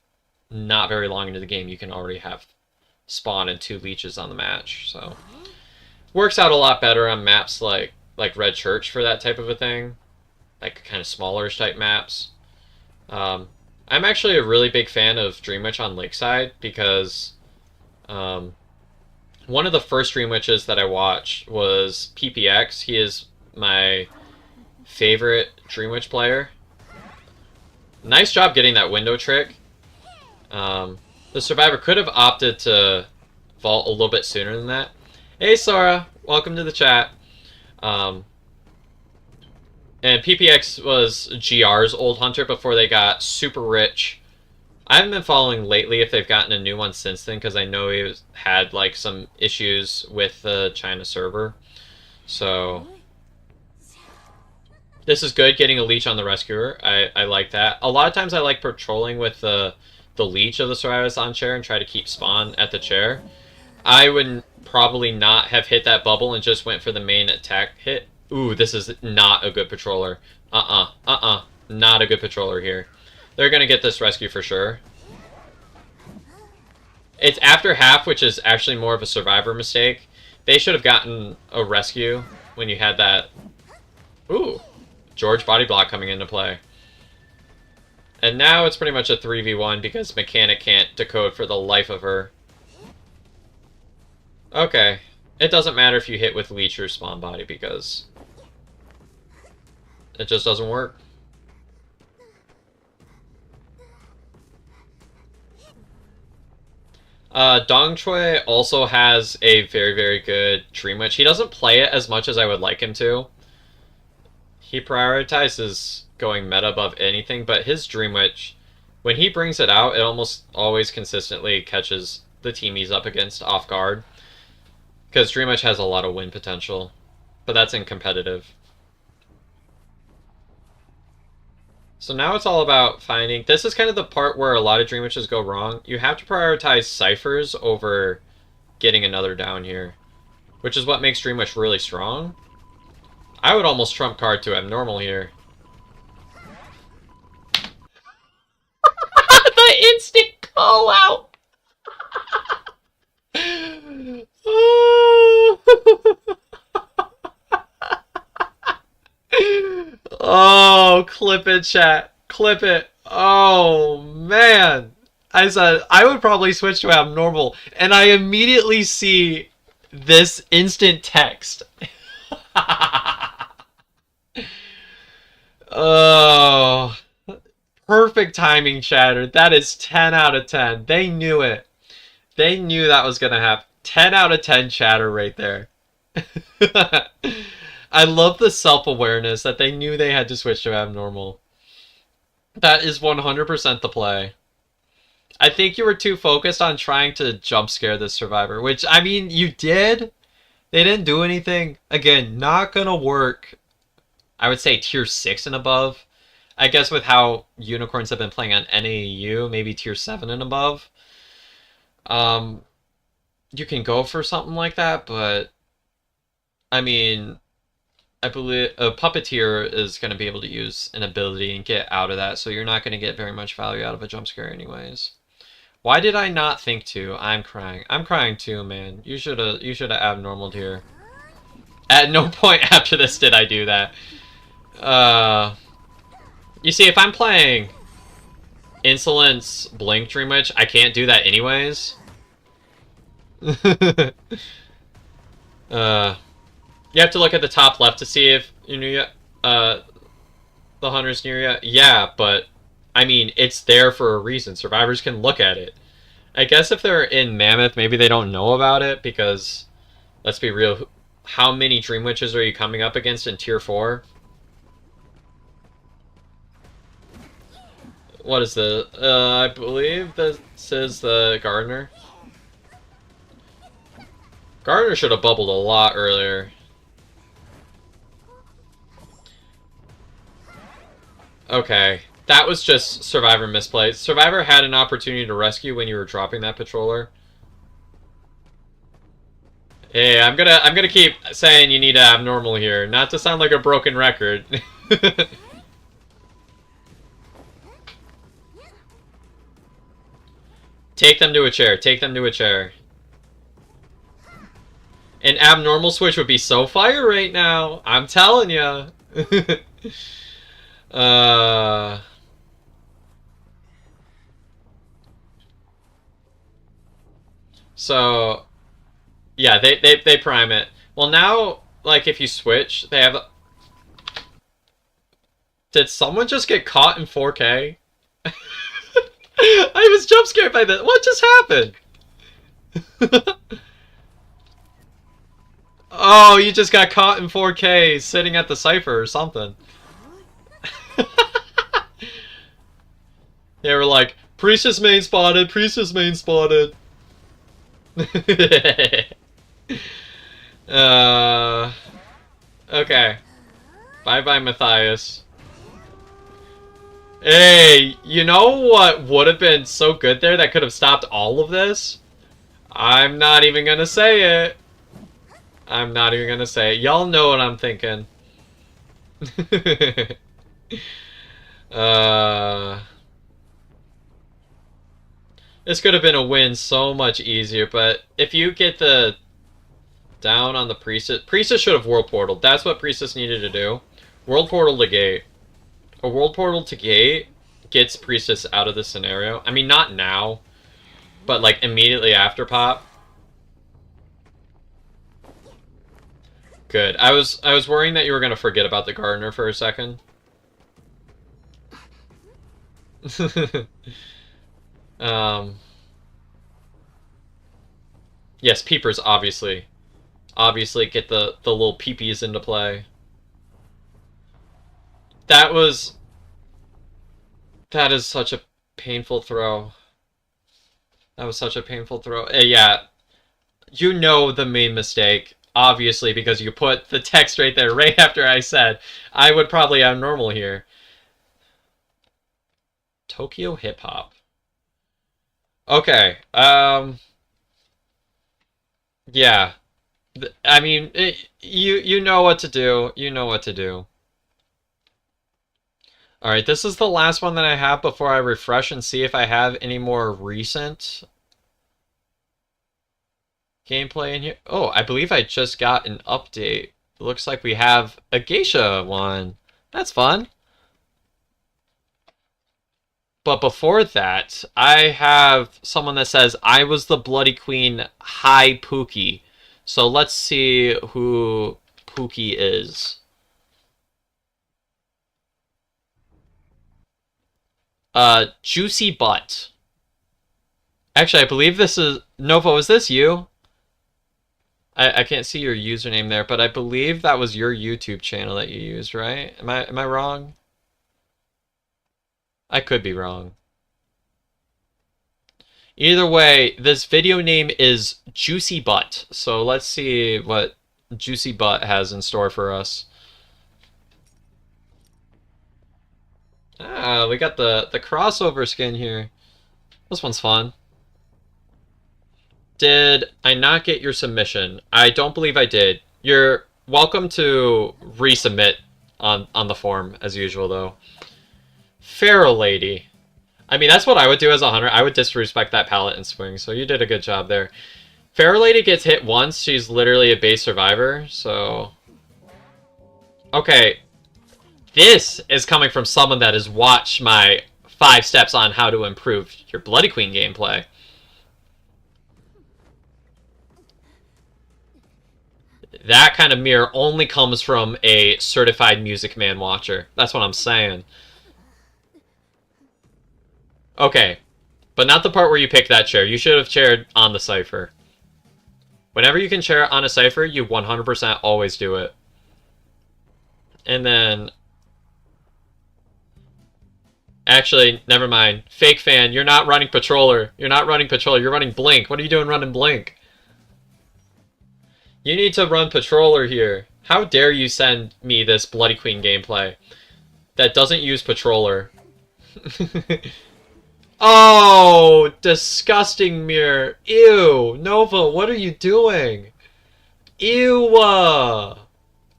S1: not very long into the game you can already have spawn and 2 leeches on the match. So works out a lot better on maps like Red Church for that type of a thing. like kind of smaller type maps. Um, I'm actually a really big fan of Dream Witch on Lakeside because um, one of the first Dream Witches that I watched was PPX. He is my favorite Dream Witch player. Nice job getting that window trick. The survivor could have opted to vault a little bit sooner than that. Hey Sora, welcome to the chat. And PPX was GR's old hunter before they got super rich. I haven't been following lately if they've gotten a new one since then because I know he had like some issues with the China server. So this is good, getting a leech on the rescuer. I like that. A lot of times I like patrolling with the leech of the survivors on chair and try to keep spawn at the chair. I would probably not have hit that bubble and just went for the main attack hit. Ooh, this is not a good patroller. Not a good patroller here. They're going to get this rescue for sure. It's after half, which is actually more of a survivor mistake. They should have gotten a rescue when you had that. Ooh, George body block coming into play. And now it's pretty much a 3v1 because Mechanic can't decode for the life of her. Okay. It doesn't matter if you hit with Leech or Spawn Body because it just doesn't work. Dong Choi also has a very, very good Dream Witch. He doesn't play it as much as I would like him to. He prioritizes going meta above anything, but his Dream Witch, when he brings it out, it almost always consistently catches the team he's up against off guard. Because Dream Witch has a lot of win potential, but that's in competitive. So now it's all about finding... This is kind of the part where a lot of Dream Witches go wrong. You have to prioritize ciphers over getting another down here, which is what makes Dream Witch really strong. I would almost trump card to abnormal here. The instant call out! Oh, clip it, chat. Clip it. Oh, man. I said, I would probably switch to abnormal, and I immediately see this instant text. Oh, perfect timing, chatter. That is 10 out of 10. They knew it. They knew that was going to happen. 10 out of 10 chatter right there. I love the self-awareness that they knew they had to switch to abnormal. That is 100% the play. I think you were too focused on trying to jump scare this survivor, which, I mean, you did. They didn't do anything. Again, not gonna work. I would say tier 6 and above. I guess with how unicorns have been playing on NAU, maybe tier 7 and above. You can go for something like that, but I mean, I believe a puppeteer is going to be able to use an ability and get out of that, so you're not going to get very much value out of a jump scare anyways. Why did I not think to? I'm crying. I'm crying too, man. You should have abnormaled here. At no point after this did I do that. You see, if I'm playing Insolence Blink Dream Witch, I can't do that anyways. You have to look at the top left to see if you know the hunter's near you. Yeah, but I mean, it's there for a reason. Survivors can look at it. I guess if they're in Mammoth, maybe they don't know about it because, let's be real, how many Dream Witches are you coming up against in Tier 4? What is the... I believe this is the Gardener. Gardener should have bubbled a lot earlier. Okay, that was just Survivor misplay. Survivor had an opportunity to rescue when you were dropping that patroller. Hey, I'm gonna keep saying you need abnormal here, not to sound like a broken record. Take them to a chair. Take them to a chair. An abnormal switch would be so fire right now. I'm telling ya. Uh... So, yeah, they prime it. Well, now, like, if you switch, they have... Did someone just get caught in 4K? I was jump scared by this. What just happened? Oh, you just got caught in 4K sitting at the cipher or something. They were like, Priestess main spotted, Priestess main spotted. uh, okay. Bye-bye, Matthias. Hey, you know what would have been so good there that could have stopped all of this? I'm not even gonna say it. I'm not even gonna say it. Y'all know what I'm thinking. uh... This could have been a win so much easier, but if you get the down on the Priestess... Priestess should have World Portal. That's what Priestess needed to do. World Portal to Gate. A World Portal to Gate gets Priestess out of this scenario. I mean, not now, but like immediately after pop. Good. I was worrying that you were going to forget about the Gardener for a second. Yes, peepers, obviously. Obviously, get the little peepees into play. That is such a painful throw. That was such a painful throw. Yeah, you know the main mistake, obviously, because you put the text right there, right after I said I would probably have normal here. Tokyo Hip Hop. Okay, yeah. I mean, you know what to do. You know what to do. Alright, this is the last one that I have before I refresh and see if I have any more recent gameplay in here. Oh, I believe I just got an update. It looks like we have a geisha one. That's fun. But before that, I have someone that says, I was the Bloody Queen, hi Pookie. So let's see who Pookie is. Juicy Butt. Actually, I believe this is... Nova, is this you? I can't see your username there, but I believe that was your YouTube channel that you used, right? Am I wrong? I could be wrong. Either way, this video name is Juicy Butt. So let's see what Juicy Butt has in store for us. Ah, we got the crossover skin here. This one's fun. Did I not get your submission? I don't believe I did. You're welcome to resubmit on the form, as usual, though. Feral Lady. I mean, that's what I would do as a hunter. I would disrespect that palette and swing, so you did a good job there. Feral Lady gets hit once. She's literally a base survivor, so... Okay. This is coming from someone that has watched my 5 steps on how to improve your Bloody Queen gameplay. That kind of mirror only comes from a certified Music Man watcher. That's what I'm saying. Okay, but not the part where you pick that chair. You should have chaired on the cipher. Whenever you can chair on a cipher, you 100% always do it. And then... Actually, never mind. Fake fan, you're not running Patroller. You're not running Patroller, you're running Blink. What are you doing running Blink? You need to run Patroller here. How dare you send me this Bloody Queen gameplay that doesn't use Patroller? Oh, disgusting mirror. Ew, Nova, what are you doing? Ew.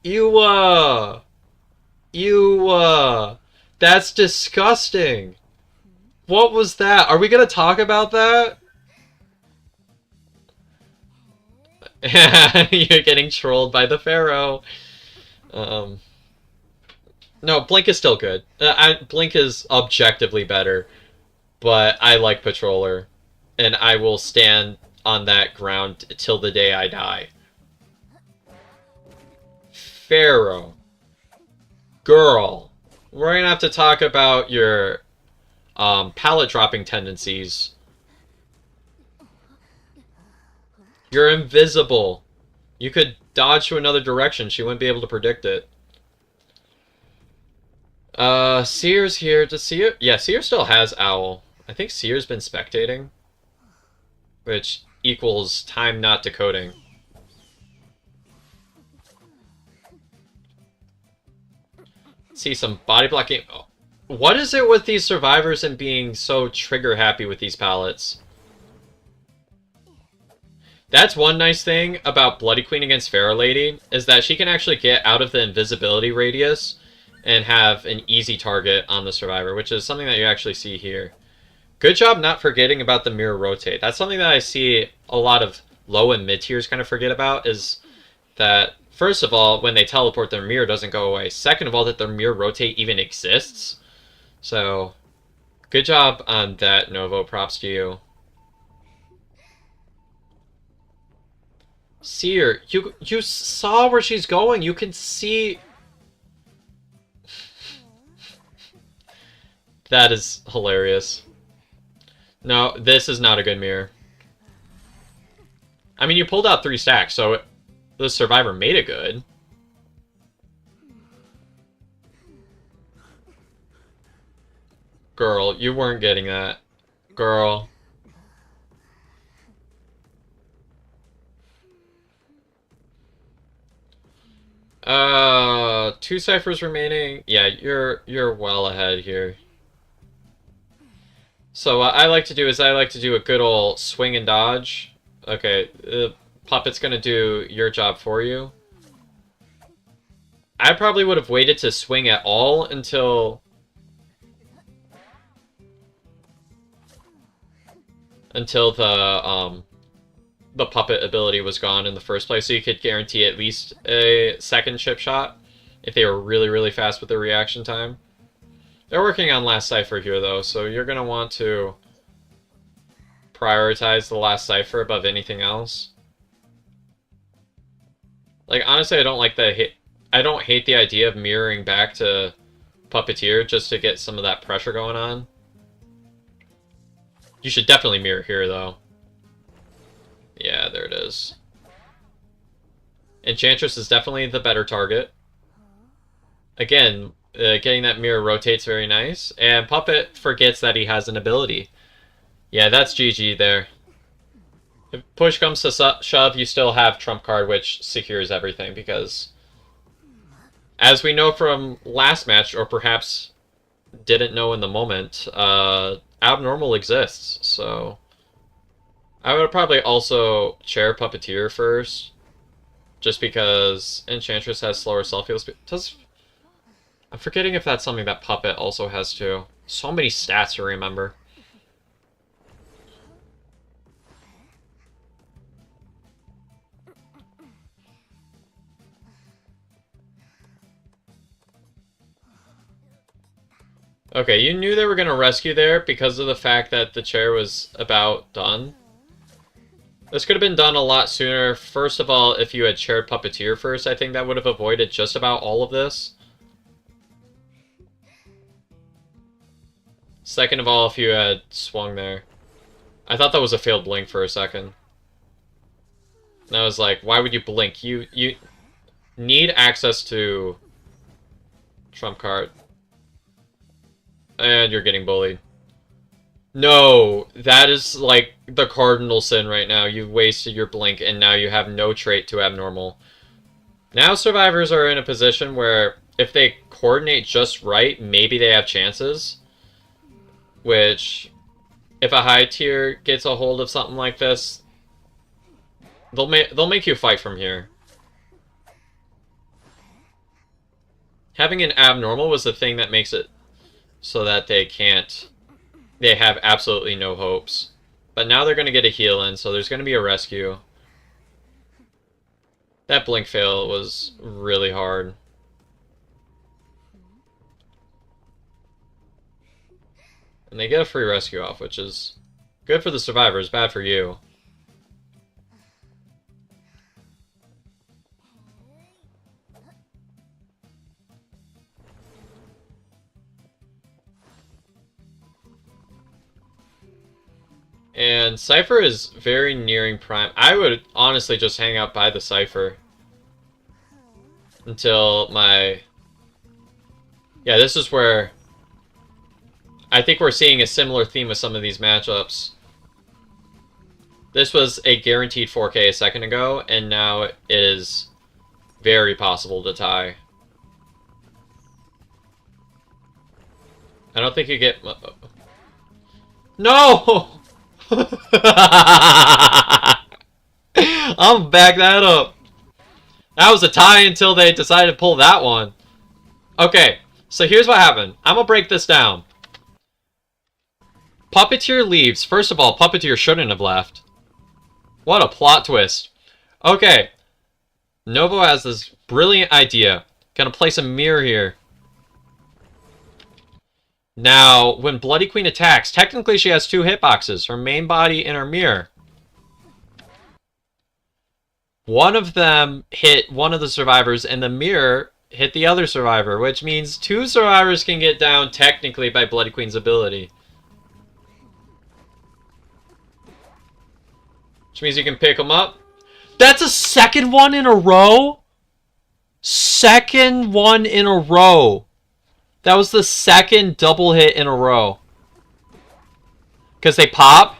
S1: Ew. Ew. That's disgusting. What was that? Are we gonna talk about that? You're getting trolled by the Pharaoh. No, Blink is still good. Blink is objectively better, but I like Patroller, and I will stand on that ground till the day I die. Pharaoh. Girl. We're gonna have to talk about your pallet dropping tendencies. You're invisible. You could dodge to another direction. She wouldn't be able to predict it. Seer's here. Does Seer? Yeah, Seer still has Owl. I think Seer's been spectating, which equals time not decoding. See some body blocking. Oh. What is it with these survivors and being so trigger happy with these pallets? That's one nice thing about Bloody Queen against Pharaoh Lady, is that she can actually get out of the invisibility radius and have an easy target on the survivor, which is something that you actually see here. Good job not forgetting about the mirror rotate. That's something that I see a lot of low and mid tiers kind of forget about, is that, first of all, when they teleport, their mirror doesn't go away. Second of all, that their mirror rotate even exists. So, good job on that, Novo. Props to you. Seer, you saw where she's going. You can see. That is hilarious. No, this is not a good mirror. I mean, you pulled out 3 stacks, so the survivor made it good. Girl, you weren't getting that. Girl. Two ciphers remaining. Yeah, you're well ahead here. So what I like to do is I like to do a good old swing and dodge. Okay, Puppet's gonna do your job for you. I probably would have waited to swing at all until the puppet ability was gone in the first place, so you could guarantee at least a second chip shot if they were really, really fast with their reaction time. They're working on last cipher here, though, so you're going to want to prioritize the last cipher above anything else. Like, honestly, I don't hate the idea of mirroring back to Puppeteer just to get some of that pressure going on. You should definitely mirror here, though. Yeah, there it is. Enchantress is definitely the better target. Again, getting that mirror rotates very nice. And Puppet forgets that he has an ability. Yeah, that's GG there. If push comes to shove, you still have Trump card, which secures everything, because as we know from last match, or perhaps didn't know in the moment, Abnormal exists, so I would probably also chair Puppeteer first, just because Enchantress has slower self-heal speed. I'm forgetting if that's something that Puppet also has too. So many stats to remember. Okay, you knew they were going to rescue there because of the fact that the chair was about done. This could have been done a lot sooner. First of all, if you had chaired Puppeteer first, I think that would have avoided just about all of this. Second of all, if you had swung there. I thought that was a failed blink for a second. And I was like, why would you blink? You need access to Trump card. And you're getting bullied. No, that is like the cardinal sin right now. You've wasted your blink and now you have no trait to Abnormal. Now survivors are in a position where if they coordinate just right, maybe they have chances. Which, if a high tier gets a hold of something like this, they'll make you fight from here. Having an Abnormal was the thing that makes it so that they have absolutely no hopes. But now they're going to get a heal in, so there's going to be a rescue. That blink fail was really hard. And they get a free rescue off, which is good for the survivors, bad for you. And Cypher is very nearing prime. I would honestly just hang out by the Cypher until my... Yeah, this is where I think we're seeing a similar theme with some of these matchups. This was a guaranteed 4K a second ago, and now it is very possible to tie. I don't think you get... No! I'll back that up. That was a tie until they decided to pull that one. Okay, so here's what happened. I'm gonna break this down. Puppeteer leaves. First of all, Puppeteer shouldn't have left. What a plot twist. Okay. Novo has this brilliant idea. Gonna place a mirror here. Now, when Bloody Queen attacks, technically she has two hitboxes, her main body and her mirror. One of them hit one of the survivors, and the mirror hit the other survivor, which means two survivors can get down technically by Bloody Queen's ability. Which means you can pick them up. That's a second one in a row? Second one in a row. That was the second double hit in a row. Because they pop.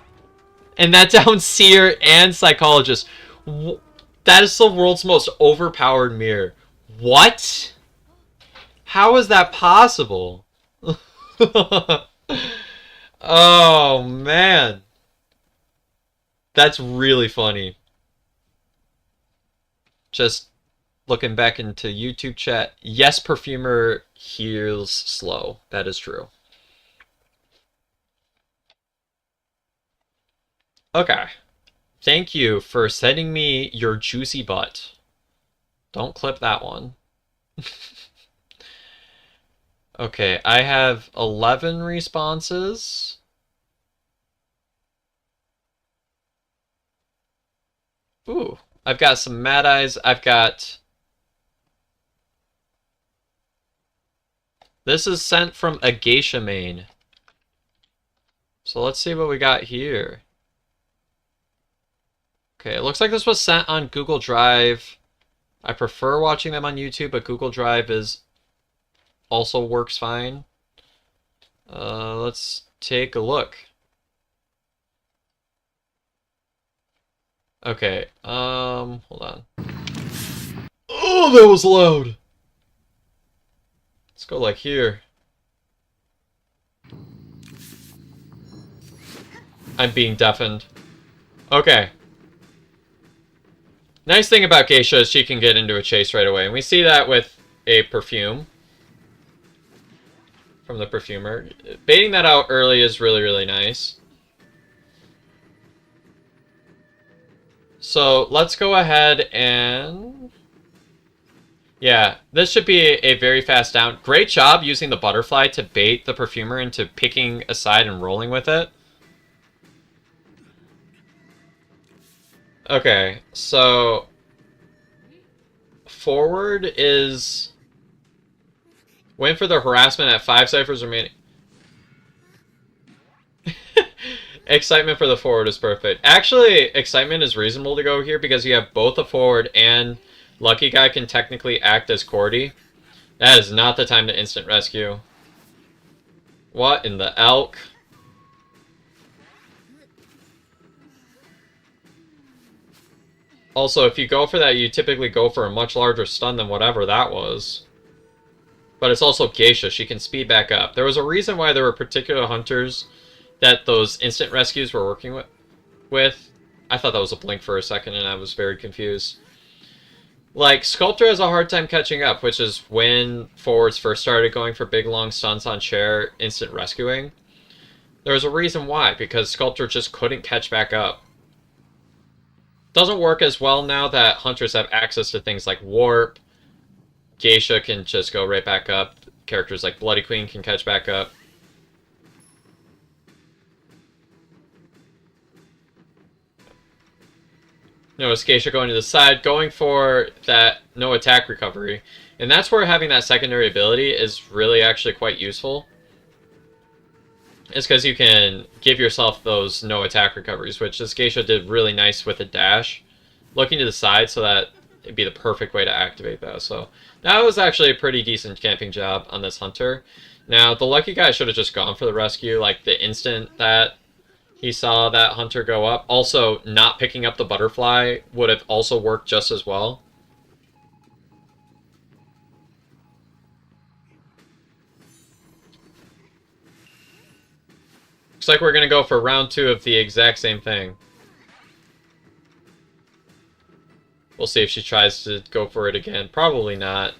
S1: And that downs Seer and Psychologist. That is the world's most overpowered mirror. What? How is that possible? Oh, man. That's really funny. Just looking back into YouTube chat. Yes, Perfumer heals slow. That is true. Okay. Thank you for sending me your juicy butt. Don't clip that one. Okay, I have 11 responses. Ooh, I've got some Mad Eyes. I've got... This is sent from a Geisha main. So let's see what we got here. Okay, it looks like this was sent on Google Drive. I prefer watching them on YouTube, but Google Drive also works fine. Let's take a look. Okay, hold on. Oh, that was loud! Let's go like here. I'm being deafened. Okay. Nice thing about Geisha is she can get into a chase right away. And we see that with a perfume. From the perfumer. Baiting that out early is really, really nice. So let's go ahead and... Yeah, this should be a very fast down. Great job using the butterfly to bait the perfumer into picking a side and rolling with it. Okay, so... Forward is... Win for the harassment at 5 ciphers remaining. Excitement for the forward is perfect. Actually, excitement is reasonable to go here because you have both a forward and Lucky Guy can technically act as Cordy. That is not the time to instant rescue. What in the elk? Also, if you go for that, you typically go for a much larger stun than whatever that was. But it's also Geisha. She can speed back up. There was a reason why there were particular hunters that those instant rescues were working with. I thought that was a blink for a second and I was very confused. Like, Sculptor has a hard time catching up, which is when forwards first started going for big long stuns on chair instant rescuing. There was a reason why, because Sculptor just couldn't catch back up. Doesn't work as well now that hunters have access to things like Warp. Geisha can just go right back up. Characters like Bloody Queen can catch back up. Notice Geisha going to the side, going for that no attack recovery. And that's where having that secondary ability is really actually quite useful. It's because you can give yourself those no attack recoveries, which this Geisha did really nice with a dash. Looking to the side so that it'd be the perfect way to activate that. So that was actually a pretty decent camping job on this Hunter. Now, the lucky guy should have just gone for the rescue, like the instant that he saw that Hunter go up. Also, not picking up the butterfly would have also worked just as well. Looks like we're going to go for round 2 of the exact same thing. We'll see if she tries to go for it again. Probably not.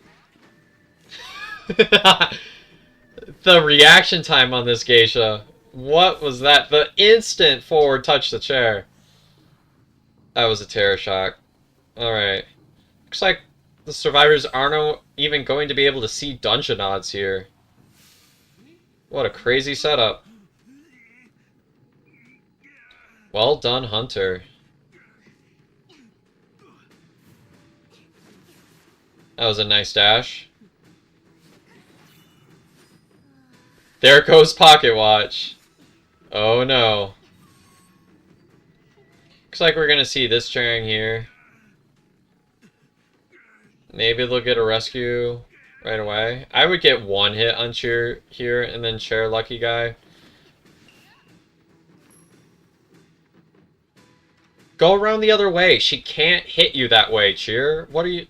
S1: The reaction time on this Geisha. What was that? The instant forward touch the chair. That was a terror shock. Alright. Looks like the survivors aren't even going to be able to see dungeon odds here. What a crazy setup. Well done, Hunter. That was a nice dash. There goes Pocket Watch. Oh no. Looks like we're gonna see this chairing here. Maybe they'll get a rescue right away. I would get one hit on Cheer here and then chair Lucky Guy. Go around the other way. She can't hit you that way, Cheer. What are you...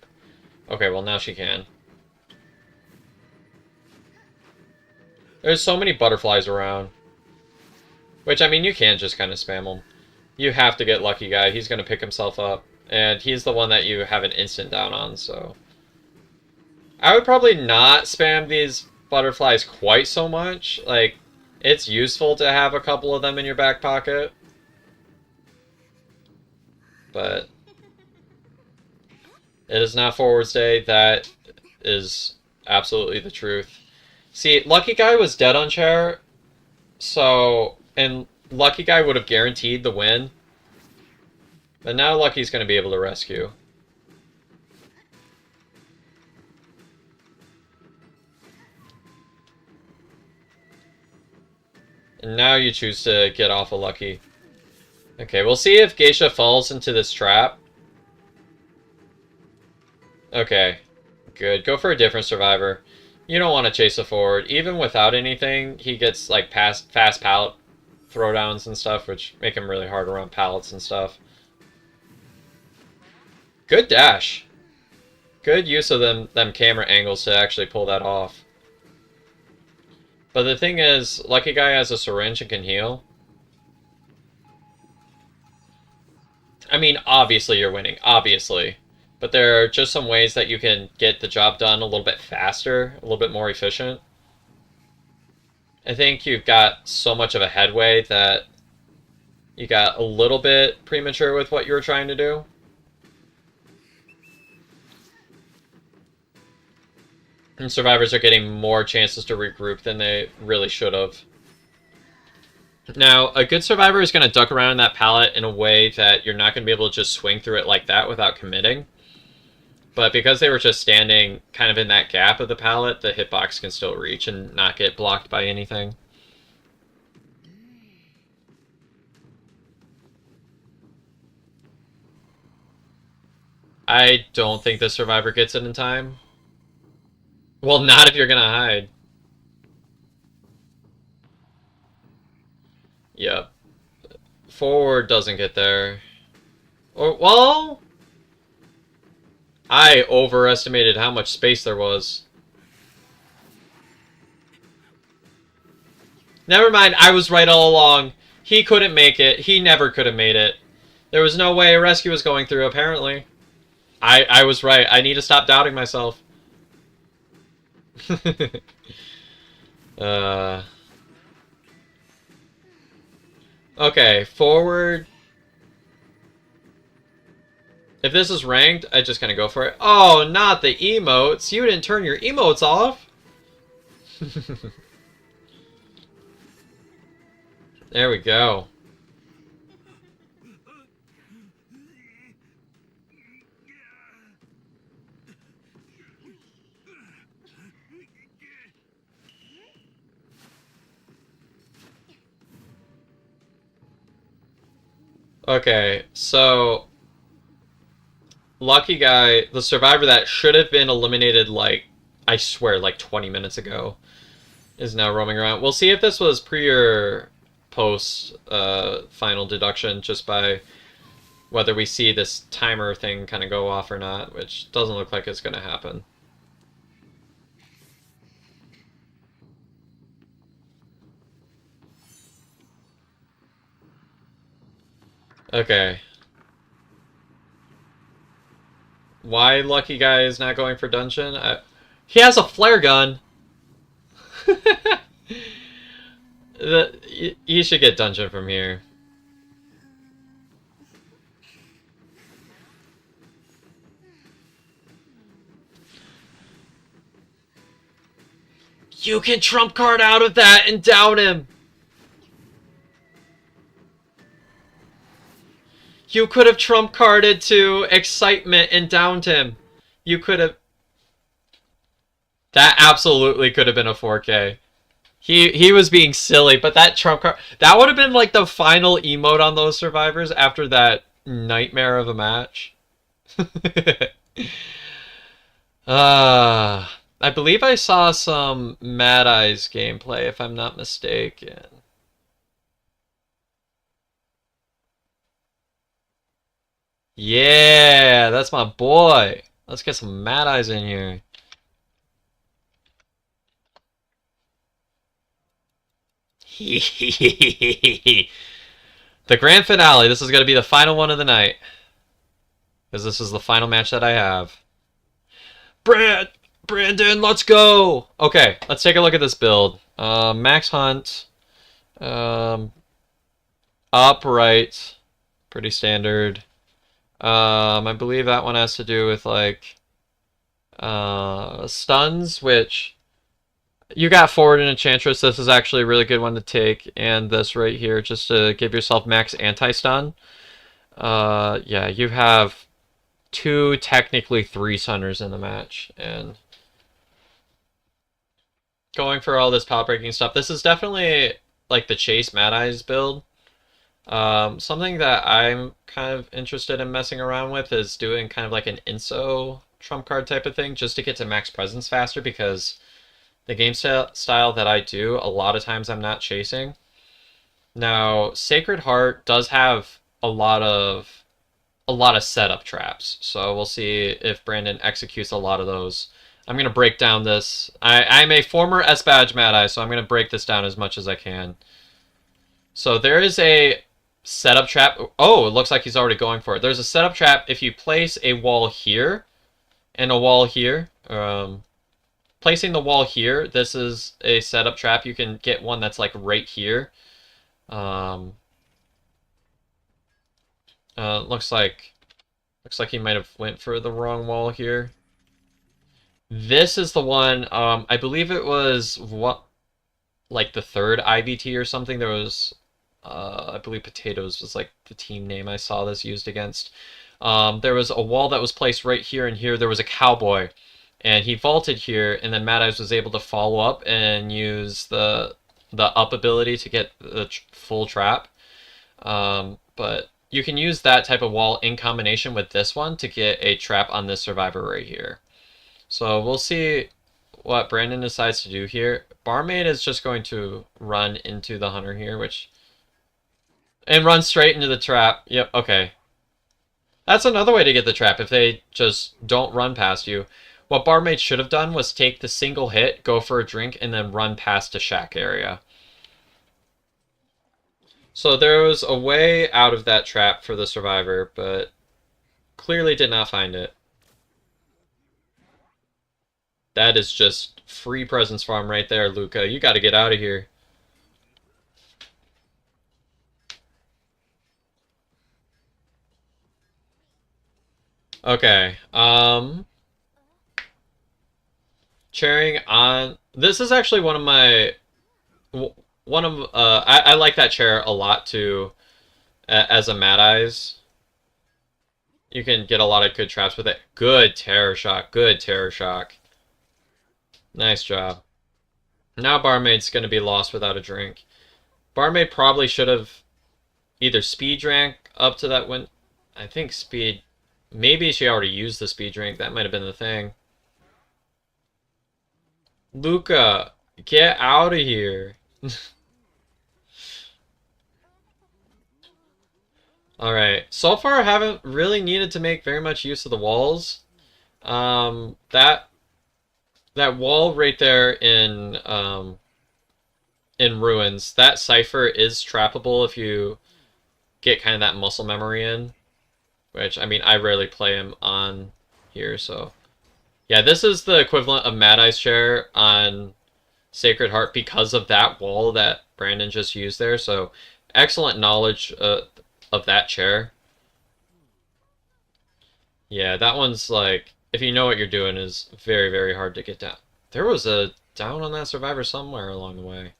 S1: Okay, well now she can. There's so many butterflies around. Which, I mean, you can just kind of spam them. You have to get Lucky Guy. He's going to pick himself up. And he's the one that you have an instant down on, so... I would probably not spam these butterflies quite so much. Like, it's useful to have a couple of them in your back pocket. But... it is not Forwards Day. That is absolutely the truth. See, Lucky Guy was dead on chair, so... and Lucky Guy would have guaranteed the win. But now Lucky's going to be able to rescue. And now you choose to get off of Lucky. Okay, we'll see if Geisha falls into this trap. Okay, good. Go for a different survivor. You don't want to chase it forward. Even without anything, he gets like fast pallet throwdowns and stuff, which make him really hard around pallets and stuff. Good dash. Good use of them camera angles to actually pull that off. But the thing is, Lucky Guy has a syringe and can heal. I mean, obviously you're winning. Obviously. But there are just some ways that you can get the job done a little bit faster, a little bit more efficient. I think you've got so much of a headway that you got a little bit premature with what you were trying to do. And survivors are getting more chances to regroup than they really should have. Now, a good survivor is going to duck around in that pallet in a way that you're not going to be able to just swing through it like that without committing. But because they were just standing kind of in that gap of the pallet, the hitbox can still reach and not get blocked by anything. I don't think the survivor gets it in time. Well, not if you're gonna hide. Yep. Forward doesn't get there. Or, well... I overestimated how much space there was. Never mind, I was right all along. He couldn't make it. He never could have made it. There was no way a rescue was going through, apparently. I was right. I need to stop doubting myself. Okay, forward. If this is ranked, I just kind of go for it. Oh, not the emotes. You didn't turn your emotes off. There we go. Okay, so lucky guy, the survivor that should have been eliminated like I swear like 20 minutes ago is now roaming around. We'll see if this was pre or post final deduction just by whether we see this timer thing kind of go off or not, which doesn't look like it's going to happen. Okay. Why lucky guy is not going for dungeon? He has a flare gun. You should get dungeon from here. You can trump card out of that and down him. You could have trump carded to excitement and downed him. You could have. That absolutely could have been a 4K. He was being silly, but that trump card, that would have been like the final emote on those survivors after that nightmare of a match. I believe I saw some Mad Eyes gameplay, if I'm not mistaken. Yeah, that's my boy. Let's get some Mad Eyes in here. The grand finale. This is going to be the final one of the night. Because this is the final match that I have. Brandon, let's go! Okay, let's take a look at this build. Max Hunt. Upright. Pretty standard. I believe that one has to do with, like, stuns, which... You got forward and Enchantress. This is actually a really good one to take. And this right here, just to give yourself max anti-stun. Yeah, you have 2, technically 3 Sunners in the match. And going for all this palette-breaking stuff. This is definitely, like, the Chase Mad Eyes build. Something that I'm kind of interested in messing around with is doing kind of like an INSO trump card type of thing, just to get to max presence faster, because... the game style that I do, a lot of times I'm not chasing. Now, Sacred Heart does have a lot of setup traps, so we'll see if Brandon executes a lot of those. I'm gonna break down this. I'm a former S-Badge Mad Eye, so I'm gonna break this down as much as I can. So there is a setup trap. Oh, it looks like he's already going for it. There's a setup trap if you place a wall here and a wall here. Placing the wall here, this is a setup trap. You can get one that's like right here. Looks like he might have went for the wrong wall here. This is the one. I believe it was what, like the third IVT or something. There was, I believe Potatoes was like the team name I saw this used against. There was a wall that was placed right here and here. There was a cowboy. And he vaulted here, and then Mad Eyes was able to follow up and use the up ability to get the full trap. But you can use that type of wall in combination with this one to get a trap on this survivor right here. So we'll see what Brandon decides to do here. Barmaid is just going to run into the hunter here, and run straight into the trap. Yep, okay. That's another way to get the trap, if they just don't run past you. What Barmaid should have done was take the single hit, go for a drink, and then run past the shack area. So there was a way out of that trap for the survivor, but clearly did not find it. That is just free presence farm right there, Luca. You got to get out of here. Okay, chairing on... This is actually one of my... I like that chair a lot, too, as a Mad Eyes. You can get a lot of good traps with it. Good Terror Shock. Good Terror Shock. Nice job. Now Barmaid's going to be lost without a drink. Barmaid probably should have either speed rank up to that win. I think speed. Maybe she already used the speed drink. That might have been the thing. Luca, get out of here. Alright. So far, I haven't really needed to make very much use of the walls. That wall right there in ruins, that cipher is trappable if you get kind of that muscle memory in. Which, I mean, I rarely play him on here, so. Yeah, this is the equivalent of Mad Eye's chair on Sacred Heart because of that wall that Brandon just used there, so excellent knowledge of that chair. Yeah, that one's like, if you know what you're doing, is very, very hard to get down. There was a down on that survivor somewhere along the way.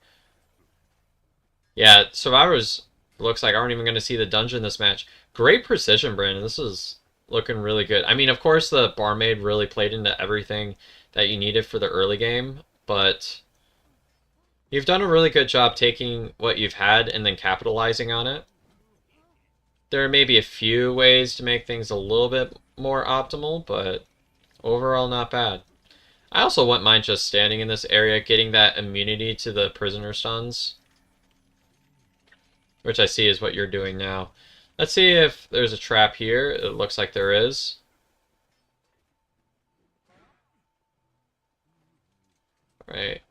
S1: Yeah, survivors looks like aren't even going to see the dungeon this match. Great precision, Brandon. This is looking really good. I mean, of course, the barmaid really played into everything that you needed for the early game, but you've done a really good job taking what you've had and then capitalizing on it. There may be a few ways to make things a little bit more optimal, but overall not bad. I also wouldn't mind just standing in this area, getting that immunity to the prisoner stuns, which I see is what you're doing now. Let's see if there's a trap here. It looks like there is. Right.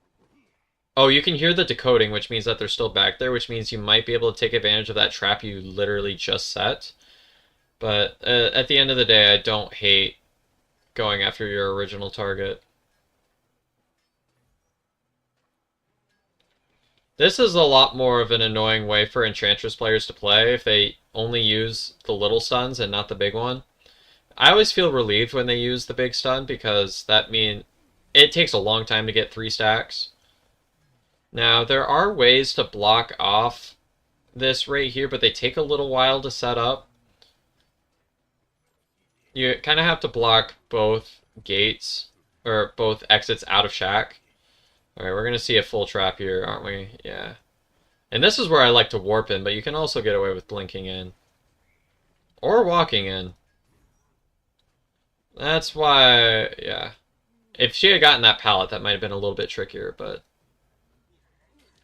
S1: Oh, you can hear the decoding, which means that they're still back there, which means you might be able to take advantage of that trap you literally just set. But at the end of the day, I don't hate going after your original target. This is a lot more of an annoying way for Enchantress players to play if they only use the little stuns and not the big one. I always feel relieved when they use the big stun because that means it takes a long time to get 3 stacks. Now, there are ways to block off this right here, but they take a little while to set up. You kind of have to block both gates, or both exits out of shack. Alright, we're going to see a full trap here, aren't we? Yeah. And this is where I like to warp in, but you can also get away with blinking in. Or walking in. That's why, yeah. If she had gotten that pallet, that might have been a little bit trickier, but...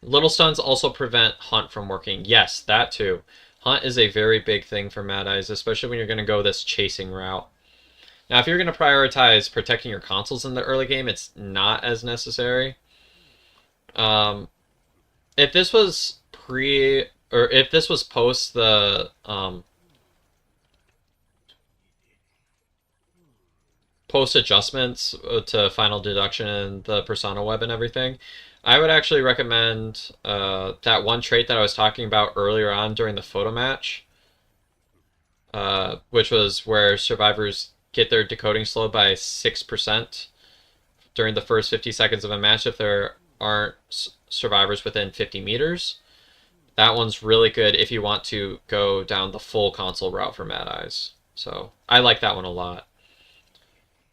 S1: Little stuns also prevent Hunt from working. Yes, that too. Hunt is a very big thing for Mad Eyes, especially when you're going to go this chasing route. Now, if you're going to prioritize protecting your consoles in the early game, it's not as necessary. If this was if this was post the post adjustments to final deduction and the persona web and everything, I would actually recommend that one trait that I was talking about earlier on during the photo match, which was where survivors get their decoding slowed by 6% during the first 50 seconds of a match if there aren't survivors within 50 meters. That one's really good if you want to go down the full console route for Mad Eyes. So I like that one a lot.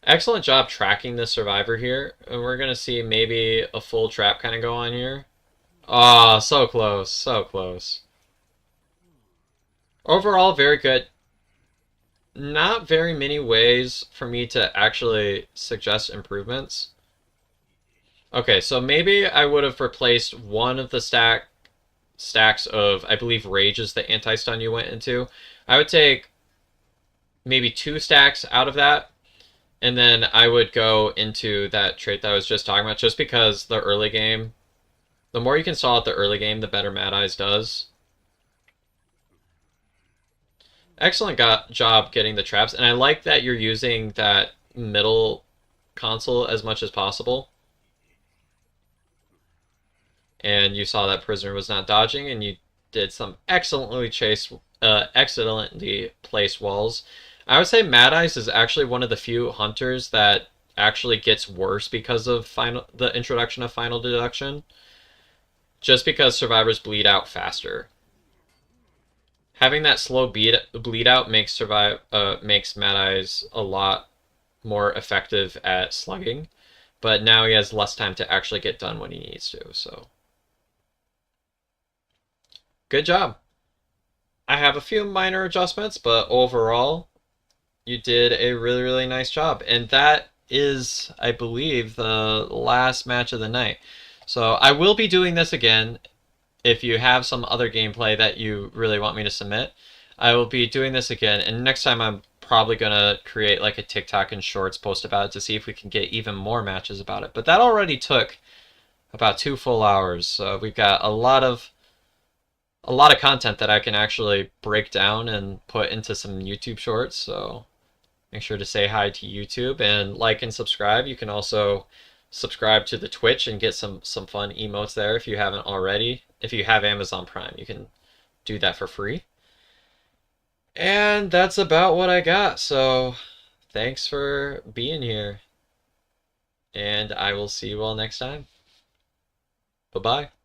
S1: Excellent job tracking the survivor here. And we're going to see maybe a full trap kind of go on here. Oh, so close. So close. Overall, very good. Not very many ways for me to actually suggest improvements. Okay, so maybe I would have replaced one of the stacks of, I believe Rage is the anti-stun you went into. I would take maybe 2 stacks out of that, and then I would go into that trait that I was just talking about, just because the early game, the more you can stall at the early game, the better Mad Eyes does. Excellent job getting the traps, and I like that you're using that middle console as much as possible. And you saw that prisoner was not dodging, and you did some excellently placed walls. I would say Mad Eyes is actually one of the few hunters that actually gets worse because of the introduction of final deduction, just because survivors bleed out faster. Having that slow bleed out makes Mad Eyes a lot more effective at slugging, but now he has less time to actually get done when he needs to. So good job. I have a few minor adjustments, but overall, you did a really, really nice job. And that is, I believe, the last match of the night. So I will be doing this again if you have some other gameplay that you really want me to submit. I will be doing this again, and next time I'm probably gonna create like a TikTok and Shorts post about it to see if we can get even more matches about it. But that already took about 2 full hours. So we've got a lot of content that I can actually break down and put into some YouTube Shorts. So make sure to say hi to YouTube and like and subscribe. You can also subscribe to the Twitch and get some fun emotes there if you haven't already. If you have Amazon Prime, you can do that for free. And that's about what I got. So thanks for being here. And I will see you all next time. Bye bye.